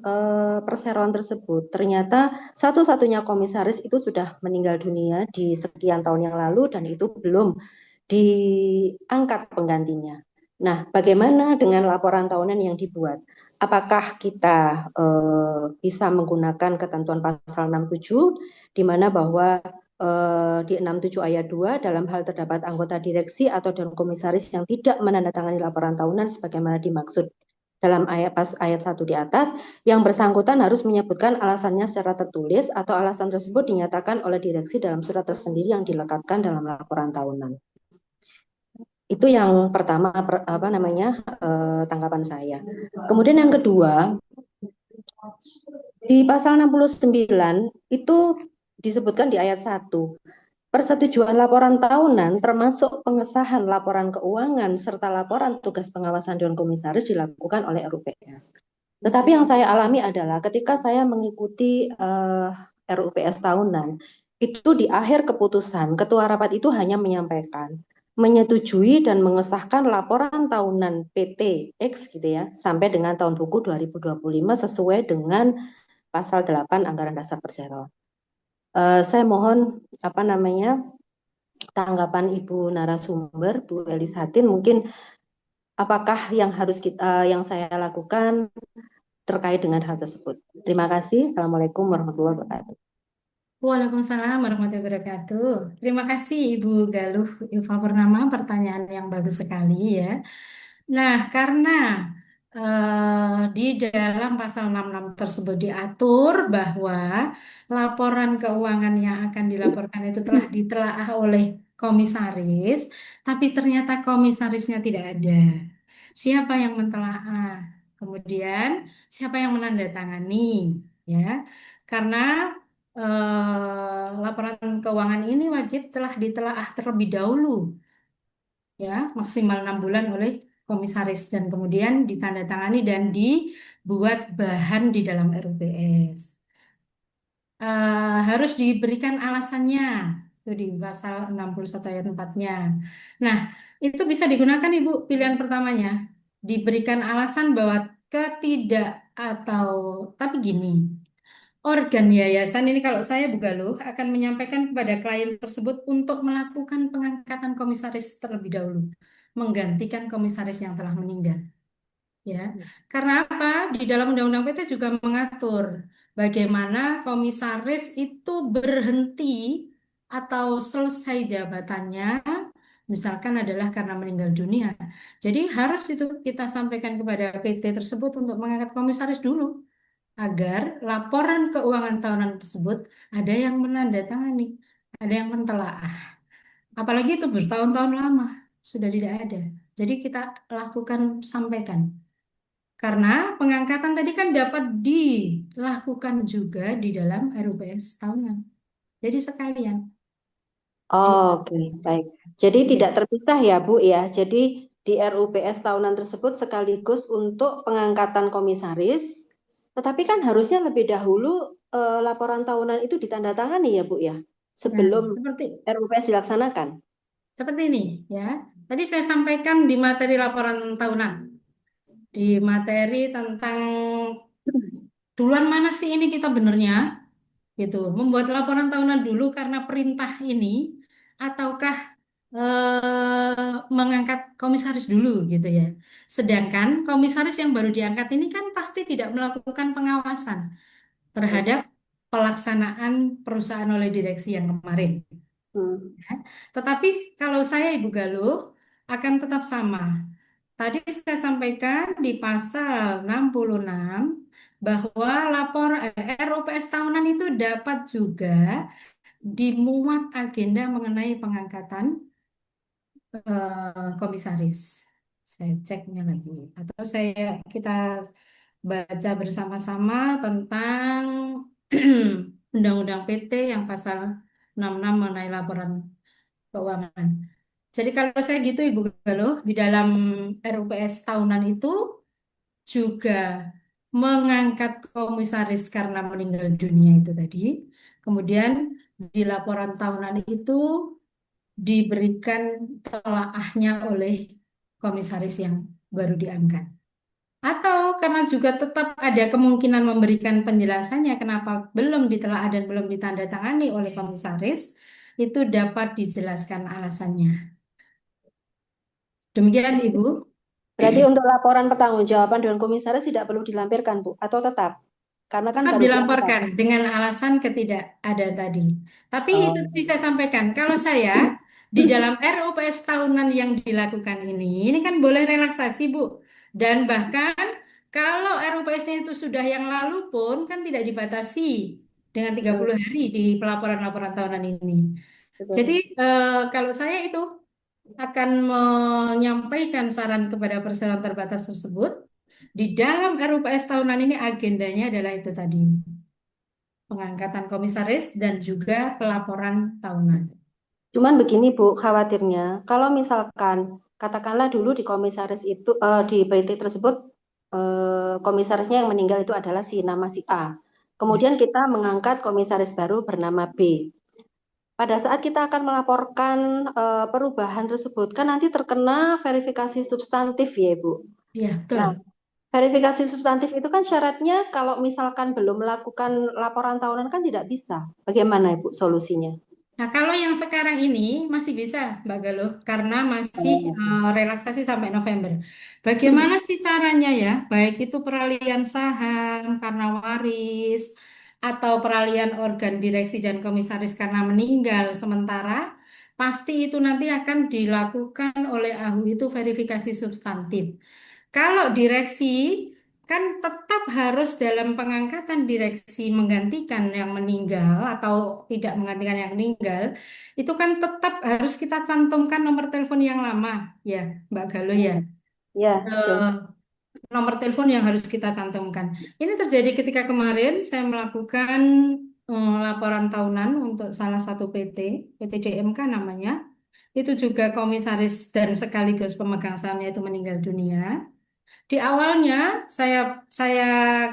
perseroan tersebut ternyata satu-satunya komisaris itu sudah meninggal dunia di sekian tahun yang lalu dan itu belum diangkat penggantinya. Nah, bagaimana dengan laporan tahunan yang dibuat? Apakah kita bisa menggunakan ketentuan pasal 67 di mana bahwa di 67 ayat 2 dalam hal terdapat anggota direksi atau dewan komisaris yang tidak menandatangani laporan tahunan sebagaimana dimaksud dalam ayat 1 di atas, yang bersangkutan harus menyebutkan alasannya secara tertulis atau alasan tersebut dinyatakan oleh direksi dalam surat tersendiri yang dilekatkan dalam laporan tahunan. Itu yang pertama tanggapan saya. Kemudian yang kedua, di pasal 69 itu disebutkan di ayat 1, persetujuan laporan tahunan termasuk pengesahan laporan keuangan serta laporan tugas pengawasan Dewan Komisaris dilakukan oleh RUPS. Tetapi yang saya alami adalah ketika saya mengikuti RUPS tahunan, itu di akhir keputusan ketua rapat itu hanya menyampaikan menyetujui dan mengesahkan laporan tahunan PT X gitu ya sampai dengan tahun buku 2025 sesuai dengan pasal 8 Anggaran Dasar Persero. Saya mohon tanggapan Ibu narasumber, Bu Elisatin, mungkin apakah yang yang saya lakukan terkait dengan hal tersebut. Terima kasih. Assalamualaikum warahmatullahi wabarakatuh. Waalaikumsalam warahmatullahi wabarakatuh. Terima kasih Ibu Galuh Ilva Purnama, pertanyaan yang bagus sekali ya. Nah, karena di dalam pasal 66 tersebut diatur bahwa laporan keuangan yang akan dilaporkan itu telah ditelaah oleh komisaris, tapi ternyata komisarisnya tidak ada. Siapa yang mentelaah? Kemudian siapa yang menandatangani? Ya, karena laporan keuangan ini wajib telah ditelaah terlebih dahulu ya maksimal 6 bulan oleh komisaris dan kemudian ditandatangani dan dibuat bahan di dalam RUPS. Harus diberikan alasannya itu di pasal 61 ayat 4-nya. Nah, itu bisa digunakan Ibu pilihan pertamanya. Diberikan alasan bahwa tapi gini, organ yayasan ini kalau saya Bu Galuh akan menyampaikan kepada klien tersebut untuk melakukan pengangkatan komisaris terlebih dahulu, menggantikan komisaris yang telah meninggal. Ya, karena apa? Di dalam Undang-Undang PT juga mengatur bagaimana komisaris itu berhenti atau selesai jabatannya, misalkan adalah karena meninggal dunia. Jadi harus itu kita sampaikan kepada PT tersebut untuk mengangkat komisaris dulu agar laporan keuangan tahunan tersebut ada yang menandatangani, ada yang mentelaah. Apalagi itu bertahun-tahun lama sudah tidak ada. Jadi kita lakukan sampaikan. Karena pengangkatan tadi kan dapat dilakukan juga di dalam RUPS tahunan. Jadi sekalian. Oke, baik. Jadi Iya. tidak terpisah ya, Bu ya. Jadi di RUPS tahunan tersebut sekaligus untuk pengangkatan komisaris, tetapi kan harusnya lebih dahulu laporan tahunan itu ditandatangani ya, Bu ya, sebelum RUPS dilaksanakan. Seperti ini ya. Tadi saya sampaikan di materi laporan tahunan. Di materi tentang duluan mana sih ini kita benernya gitu. Membuat laporan tahunan dulu karena perintah ini ataukah mengangkat komisaris dulu gitu ya. Sedangkan komisaris yang baru diangkat ini kan pasti tidak melakukan pengawasan terhadap pelaksanaan perusahaan oleh direksi yang kemarin. Ya. Tetapi kalau saya Ibu Galuh akan tetap sama. Tadi saya sampaikan di pasal 66 bahwa RUPS tahunan itu dapat juga dimuat agenda mengenai pengangkatan komisaris. Saya ceknya lagi. Atau kita baca bersama-sama tentang Undang-Undang PT yang pasal 66 mengenai laporan keuangan. Jadi kalau saya gitu Ibu Galuh, di dalam RUPS tahunan itu juga mengangkat komisaris karena meninggal dunia itu tadi. Kemudian di laporan tahunan itu diberikan telaahnya oleh komisaris yang baru diangkat. Atau karena juga tetap ada kemungkinan memberikan penjelasannya kenapa belum ditelaah dan belum ditandatangani oleh komisaris, itu dapat dijelaskan alasannya. Demikian, Ibu. Berarti untuk laporan pertanggungjawaban Dewan Komisaris tidak perlu dilampirkan, Bu, atau tetap? Karena kan Tetap baru diangkat. dilaporkan dengan alasan ketidak ada tadi. Tapi Oh. itu tadi saya sampaikan, kalau saya di dalam RUPS tahunan yang dilakukan ini kan boleh relaksasi, Bu. Dan bahkan kalau RUPS-nya itu sudah yang lalu pun kan tidak dibatasi dengan 30 hari di pelaporan-laporan tahunan ini. Betul. Jadi kalau saya itu akan menyampaikan saran kepada perseroan terbatas tersebut. Di dalam RUPS tahunan ini agendanya adalah itu tadi. Pengangkatan komisaris dan juga pelaporan tahunan. Cuman begini Bu, khawatirnya kalau misalkan katakanlah dulu di komisaris itu di PT tersebut komisarisnya yang meninggal itu adalah nama si A. Kemudian kita mengangkat komisaris baru bernama B. Pada saat kita akan melaporkan perubahan tersebut kan nanti terkena verifikasi substantif ya Bu. Iya, Nah, betul. verifikasi substantif itu kan syaratnya kalau misalkan belum melakukan laporan tahunan kan tidak bisa. Bagaimana Ibu solusinya? Nah, kalau yang sekarang ini masih bisa, Mbak Galuh, karena masih relaksasi sampai November. Bagaimana sih caranya ya? Baik itu peralihan saham karena waris, atau peralihan organ direksi dan komisaris karena meninggal sementara, pasti itu nanti akan dilakukan oleh AHU itu verifikasi substantif. Kalau direksi kan tetap harus dalam pengangkatan direksi menggantikan yang meninggal atau tidak menggantikan yang meninggal, itu kan tetap harus kita cantumkan nomor telepon yang lama, ya Mbak Galuh ya. Ya, betul. Nomor telepon yang harus kita cantumkan. Ini terjadi ketika kemarin saya melakukan laporan tahunan untuk salah satu PT DMK namanya. Itu juga komisaris dan sekaligus pemegang sahamnya itu meninggal dunia. Di awalnya saya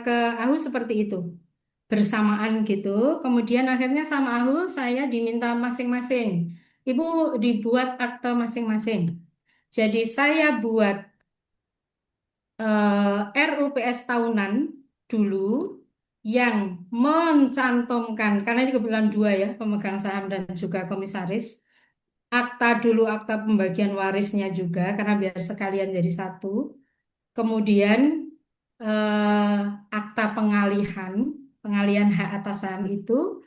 ke AHU seperti itu, bersamaan gitu. Kemudian akhirnya sama AHU saya diminta masing-masing. Ibu dibuat akte masing-masing. Jadi saya buat RUPS tahunan dulu yang mencantumkan, karena ini kebetulan dua ya, pemegang saham dan juga komisaris. Akta dulu, akta pembagian warisnya juga, karena biar sekalian jadi satu. Kemudian eh, akta pengalihan hak atas saham itu,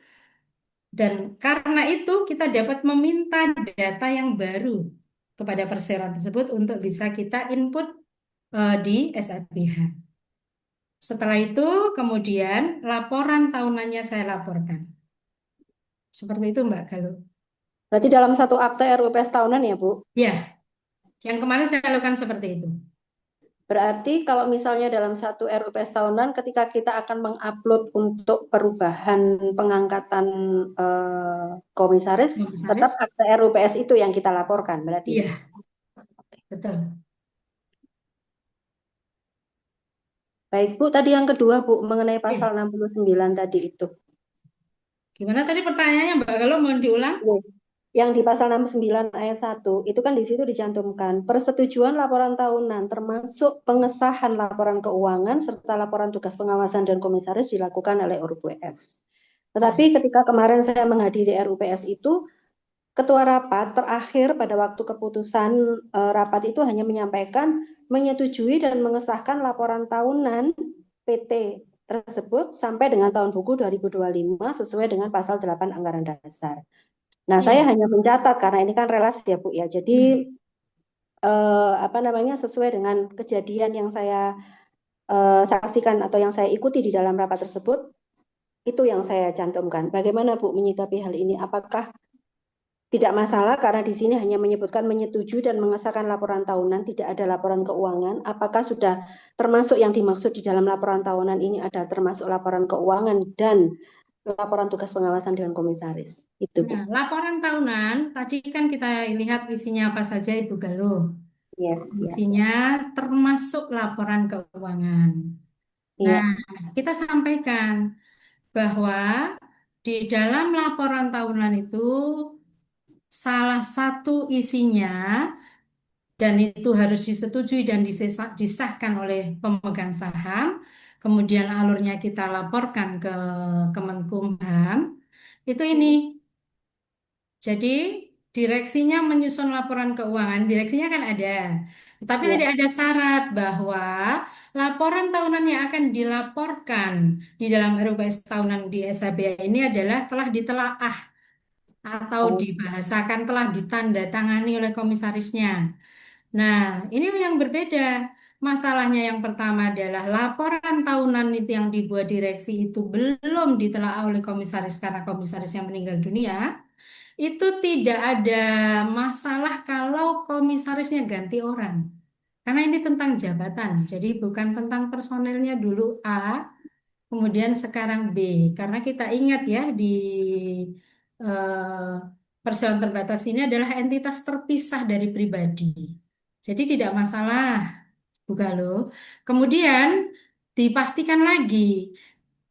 dan karena itu kita dapat meminta data yang baru kepada perseroan tersebut untuk bisa kita input di SAPH. Setelah itu kemudian laporan tahunannya saya laporkan. Seperti itu Mbak Galuh. Berarti dalam satu akte RUPS tahunan ya, Bu? Ya, yang kemarin saya lakukan seperti itu. Berarti kalau misalnya dalam satu RUPS tahunan ketika kita akan mengupload untuk perubahan pengangkatan komisaris, tetap akte RUPS itu yang kita laporkan berarti. Iya, betul. Baik Bu, tadi yang kedua Bu, mengenai pasal 69 tadi itu. Gimana tadi pertanyaannya Mbak Galuh, mohon diulang? Yang di pasal 69 ayat 1, itu kan di situ dicantumkan persetujuan laporan tahunan termasuk pengesahan laporan keuangan serta laporan tugas pengawasan dan komisaris dilakukan oleh RUPS. Tetapi ketika kemarin saya menghadiri RUPS itu, Ketua Rapat terakhir pada waktu keputusan rapat itu hanya menyampaikan menyetujui dan mengesahkan laporan tahunan PT tersebut sampai dengan tahun buku 2025 sesuai dengan pasal 8 Anggaran Dasar. Nah, saya hanya mencatat karena ini kan relasi ya Bu ya. Jadi sesuai dengan kejadian yang saya saksikan atau yang saya ikuti di dalam rapat tersebut, itu yang saya cantumkan. Bagaimana Bu menyikapi hal ini? Apakah tidak masalah karena di sini hanya menyebutkan menyetujui dan mengesahkan laporan tahunan, tidak ada laporan keuangan. Apakah sudah termasuk yang dimaksud di dalam laporan tahunan ini adalah termasuk laporan keuangan dan laporan tugas pengawasan dengan komisaris? Itu Bu. Nah, laporan tahunan tadi kan kita lihat isinya apa saja Ibu Galuh. Yes, isinya termasuk laporan keuangan. Nah, kita sampaikan bahwa di dalam laporan tahunan itu salah satu isinya dan itu harus disetujui dan disahkan oleh pemegang saham. Kemudian alurnya kita laporkan ke Kemenkumham. Itu ini. Jadi direksinya menyusun laporan keuangan. Direksinya kan ada. Tapi Ya. tidak ada syarat bahwa laporan tahunan yang akan dilaporkan di dalam RUPS tahunan di SHBA ini adalah telah ditelaah atau Oh, dibahasakan telah ditandatangani oleh komisarisnya. Nah, ini yang berbeda. Masalahnya yang pertama adalah laporan tahunan itu yang dibuat direksi itu belum ditelaah oleh komisaris karena komisarisnya meninggal dunia. Itu tidak ada masalah kalau komisarisnya ganti orang. Karena ini tentang jabatan, jadi bukan tentang personelnya dulu A, kemudian sekarang B. Karena kita ingat ya di eh, persoalan terbatas ini adalah entitas terpisah dari pribadi. Jadi tidak masalah, bukan loh. Kemudian dipastikan lagi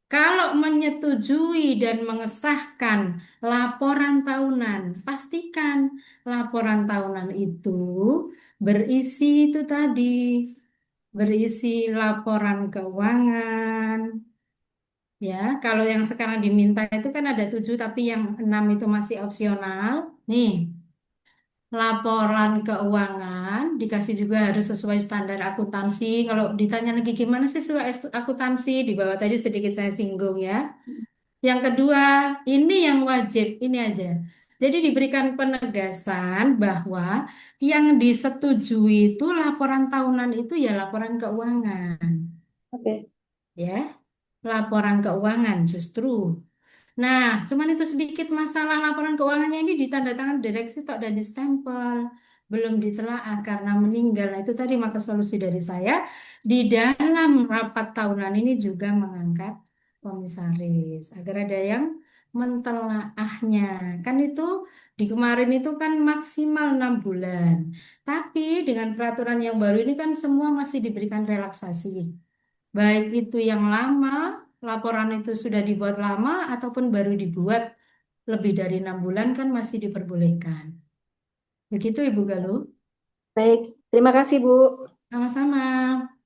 kalau menyetujui dan mengesahkan laporan tahunan, pastikan laporan tahunan itu berisi itu tadi, berisi laporan keuangan. Ya, kalau yang sekarang diminta itu kan ada 7, tapi yang 6 itu masih opsional. Nih, laporan keuangan dikasih juga harus sesuai standar akuntansi. Kalau ditanya lagi gimana sih sesuai akuntansi, di bawah tadi sedikit saya singgung ya. Yang kedua, ini yang wajib, ini aja. Jadi diberikan penegasan bahwa yang disetujui itu laporan tahunan itu ya laporan keuangan, oke. ya. Laporan keuangan justru. Nah, cuman itu sedikit masalah laporan keuangannya ini ditandatangan direksi tok dan distempel. Belum ditelaah karena meninggal. Nah, itu tadi maka solusi dari saya di dalam rapat tahunan ini juga mengangkat komisaris agar ada yang mentelaahnya. Kan itu di kemarin itu kan maksimal 6 bulan. Tapi dengan peraturan yang baru ini kan semua masih diberikan relaksasi. Baik itu yang lama, laporan itu sudah dibuat lama ataupun baru dibuat lebih dari 6 bulan kan masih diperbolehkan. Begitu Ibu Galuh. Baik, terima kasih Bu. Sama-sama.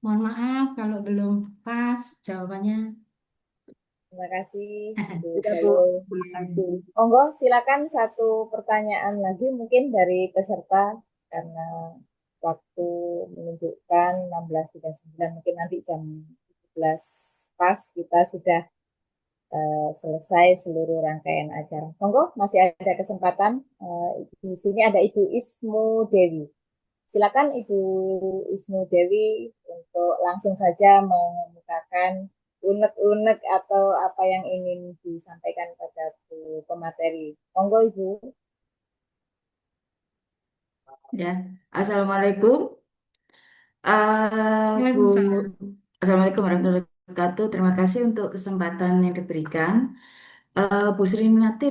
Mohon maaf kalau belum pas jawabannya. Terima kasih, Ibu Sudah Bu, Galuh. terima kasih. Monggo, silakan satu pertanyaan lagi mungkin dari peserta karena waktu menunjukkan 16.39, mungkin nanti jam 17 pas kita sudah selesai seluruh rangkaian acara. Monggo, masih ada kesempatan. Di sini ada Ibu Ismu Dewi. Silakan Ibu Ismu Dewi untuk langsung saja mengemukakan unek-unek atau apa yang ingin disampaikan pada Bu pemateri. Monggo Ibu. Ya, Assalamualaikum, Bu. Waalaikumsalam. Assalamualaikum warahmatullahi wabarakatuh. Terima kasih untuk kesempatan yang diberikan. Bu Sri Mulyani,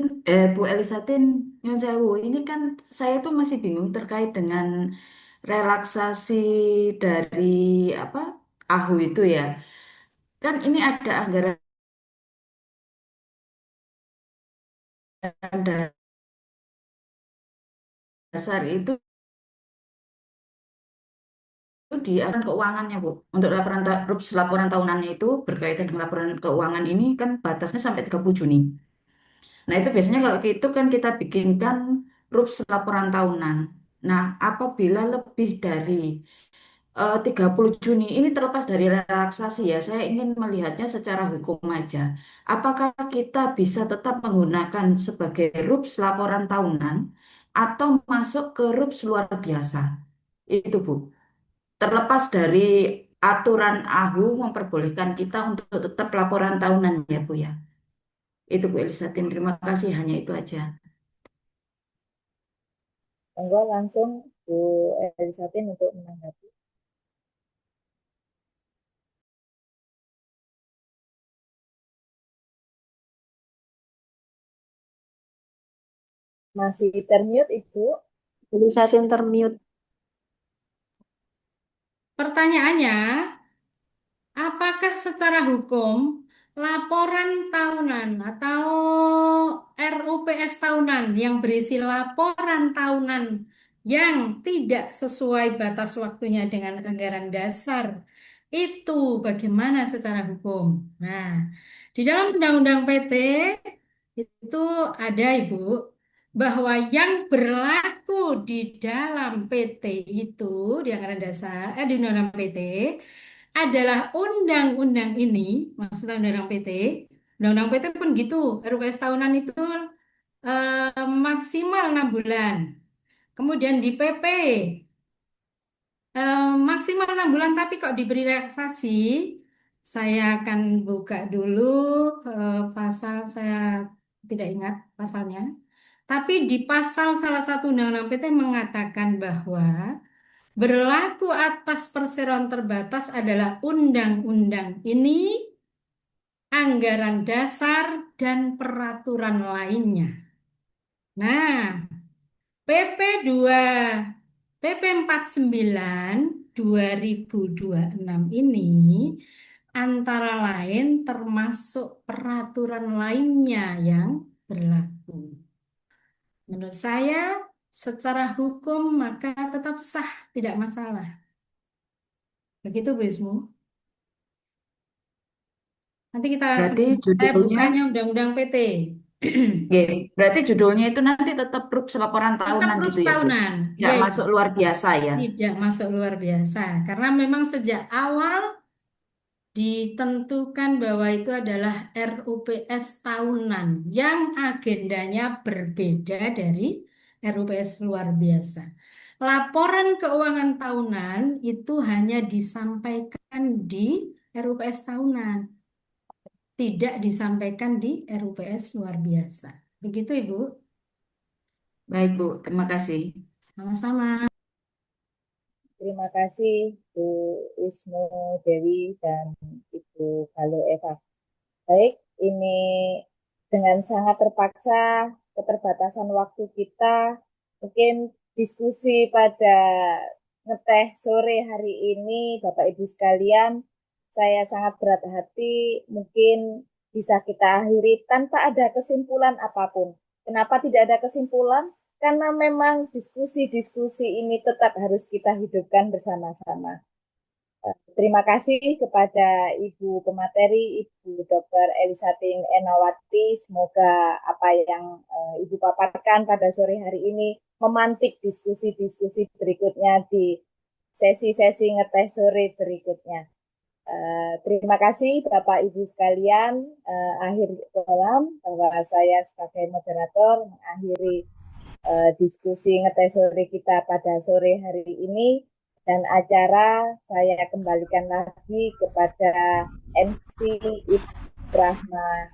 Bu Elisatin, Nyun Sewu, ini kan saya tuh masih bingung terkait dengan relaksasi dari apa AHU itu ya. Kan ini ada anggaran dasar itu di laporan keuangannya, Bu. Untuk RUPS laporan tahunannya itu berkaitan dengan laporan keuangan ini kan batasnya sampai 30 Juni. Nah, itu biasanya kalau gitu kan kita bikinkan RUPS laporan tahunan. Nah, apabila lebih dari 30 Juni ini terlepas dari relaksasi ya, saya ingin melihatnya secara hukum aja. Apakah kita bisa tetap menggunakan sebagai RUPS laporan tahunan atau masuk ke RUPS luar biasa? Itu, Bu. Terlepas dari aturan AHU memperbolehkan kita untuk tetap laporan tahunan ya, Bu ya. Itu Bu Elisatin, terima kasih. Hanya itu aja. Monggo langsung Bu Elisatin untuk menanggapi. Masih termute Ibu. Elisatin termute. Pertanyaannya, apakah secara hukum laporan tahunan atau RUPS tahunan yang berisi laporan tahunan yang tidak sesuai batas waktunya dengan anggaran dasar itu bagaimana secara hukum? Nah, di dalam Undang-Undang PT itu ada Ibu bahwa yang berlaku di dalam PT itu di anggaran dasar di Undang-Undang PT adalah undang-undang ini, maksudnya undang-undang PT. Undang-undang PT pun gitu, RUPS tahunan itu maksimal 6 bulan. Kemudian di PP maksimal 6 bulan, tapi kok diberi relaksasi. Saya akan buka dulu pasal, saya tidak ingat pasalnya. Tapi di pasal salah satu Undang-Undang PT mengatakan bahwa berlaku atas perseroan terbatas adalah undang-undang ini, anggaran dasar, dan peraturan lainnya. Nah, PP 2, PP 49 2026 ini antara lain termasuk peraturan lainnya yang berlaku. Menurut saya, secara hukum maka tetap sah, tidak masalah. Begitu, Bu Ismu. Nanti Berarti saya judulnya, bukanya Undang-Undang PT. berarti judulnya itu nanti tetap RUPS laporan Tetap tahunan RUPS gitu ya, Bu? tahunan. Nggak Ya, Ibu. masuk luar biasa ya? Tidak masuk luar biasa. Karena memang sejak awal ditentukan bahwa itu adalah RUPS tahunan yang agendanya berbeda dari RUPS luar biasa. Laporan keuangan tahunan itu hanya disampaikan di RUPS tahunan, tidak disampaikan di RUPS luar biasa. Begitu, Ibu? Baik, Bu. Terima kasih. Sama-sama. Terima kasih Bu Wisnu Dewi dan Ibu Galo Eva. Baik, ini dengan sangat terpaksa keterbatasan waktu kita, mungkin diskusi pada ngeteh sore hari ini, Bapak Ibu sekalian, saya sangat berat hati, mungkin bisa kita akhiri tanpa ada kesimpulan apapun. Kenapa tidak ada kesimpulan? Karena memang diskusi-diskusi ini tetap harus kita hidupkan bersama-sama. Terima kasih kepada Ibu Pemateri, Ibu Dr. Elisating Enawati. Semoga apa yang Ibu paparkan pada sore hari ini memantik diskusi-diskusi berikutnya di sesi-sesi ngeteh sore berikutnya. Terima kasih Bapak Ibu sekalian. Akhir kalam bahwa saya sebagai moderator mengakhiri diskusi ngeteh sore kita pada sore hari ini. Dan acara saya kembalikan lagi kepada MC Ibrahma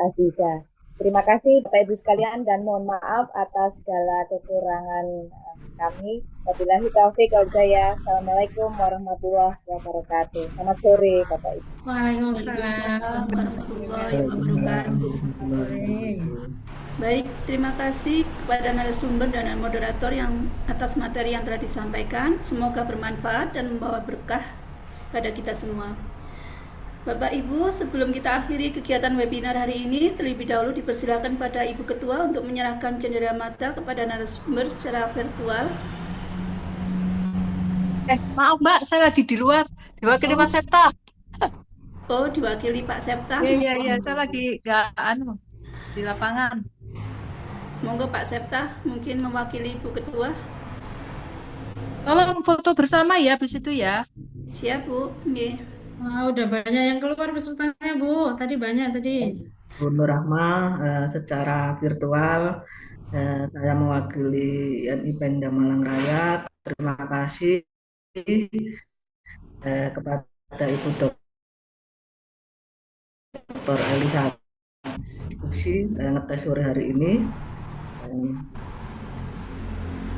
Aziza. Terima kasih Bapak Ibu sekalian dan mohon maaf atas segala kekurangan kami. Wabillahi taufiq wal hidayah. Assalamualaikum warahmatullahi wabarakatuh. Selamat sore Bapak Ibu. Waalaikumsalam warahmatullahi wabarakatuh. Baik, terima kasih kepada narasumber dan moderator yang atas materi yang telah disampaikan. Semoga bermanfaat dan membawa berkah pada kita semua. Bapak Ibu, sebelum kita akhiri kegiatan webinar hari ini, terlebih dahulu dipersilakan pada Ibu Ketua untuk menyerahkan cenderamata kepada narasumber secara virtual. Maaf Mbak, saya lagi di luar, diwakili Mas Septa. Oh, diwakili Pak Septa. Iya, saya lagi nggak di lapangan. Monggo Pak Septa, mungkin mewakili Ibu Ketua. Tolong foto bersama ya, habis itu ya. Siap Bu, nggih. Udah banyak yang keluar pesertanya Bu, tadi banyak tadi. Bu Nur Rahma, secara virtual saya mewakili NI Pemda Malang Raya. Terima kasih kepada Ibu Dr. Elisa diskusi ngetes sore hari ini.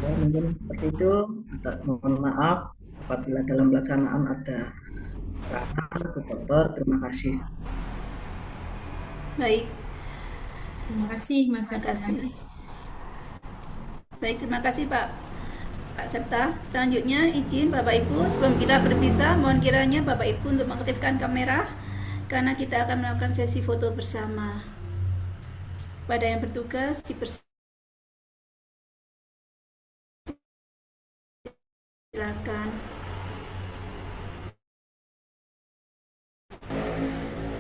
Ya, mungkin seperti itu. Mohon maaf apabila dalam pelaksanaan ada kekurangan. Bu Dokter, terima kasih. Baik. Terima kasih Mas Septa. Baik, terima kasih Pak Septa. Selanjutnya izin Bapak Ibu, sebelum kita berpisah, mohon kiranya Bapak Ibu untuk mengaktifkan kamera karena kita akan melakukan sesi foto bersama. Pada yang bertugas Silakan.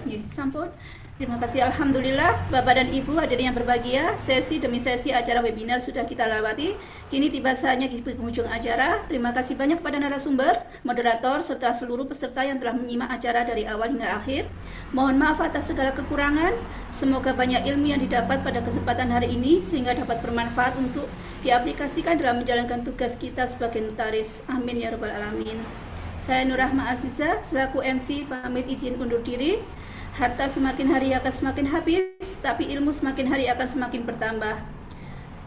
Ya, sampun. Terima kasih. Alhamdulillah, Bapak dan Ibu hadirin yang berbahagia, sesi demi sesi acara webinar sudah kita lewati. Kini tiba saatnya di penghujung acara. Terima kasih banyak kepada narasumber, moderator, serta seluruh peserta yang telah menyimak acara dari awal hingga akhir. Mohon maaf atas segala kekurangan. Semoga banyak ilmu yang didapat pada kesempatan hari ini sehingga dapat bermanfaat untuk diaplikasikan dalam menjalankan tugas kita sebagai notaris. Amin ya rabbal alamin. Saya Nur Rahma Aziza selaku MC pamit izin undur diri. Harta semakin hari akan semakin habis, tapi ilmu semakin hari akan semakin bertambah.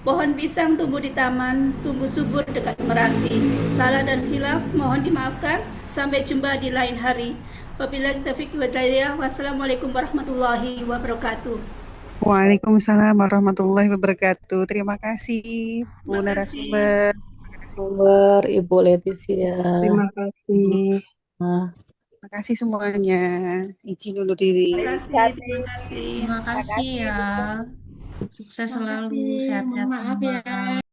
Pohon pisang tumbuh di taman, tumbuh subur dekat meranti. Salah dan khilaf mohon dimaafkan. Sampai jumpa di lain hari. Wabillahi taufiq wal hidayah. Wassalamualaikum warahmatullahi wabarakatuh. Waalaikumsalam warahmatullahi wabarakatuh. Terima kasih Bu narasumber. Sumber Ibu Leticia. Terima kasih. Terima kasih semuanya. Izin undur diri. Terima kasih. Terima kasih ya. Sukses selalu, sehat-sehat Mohon maaf semua. ya.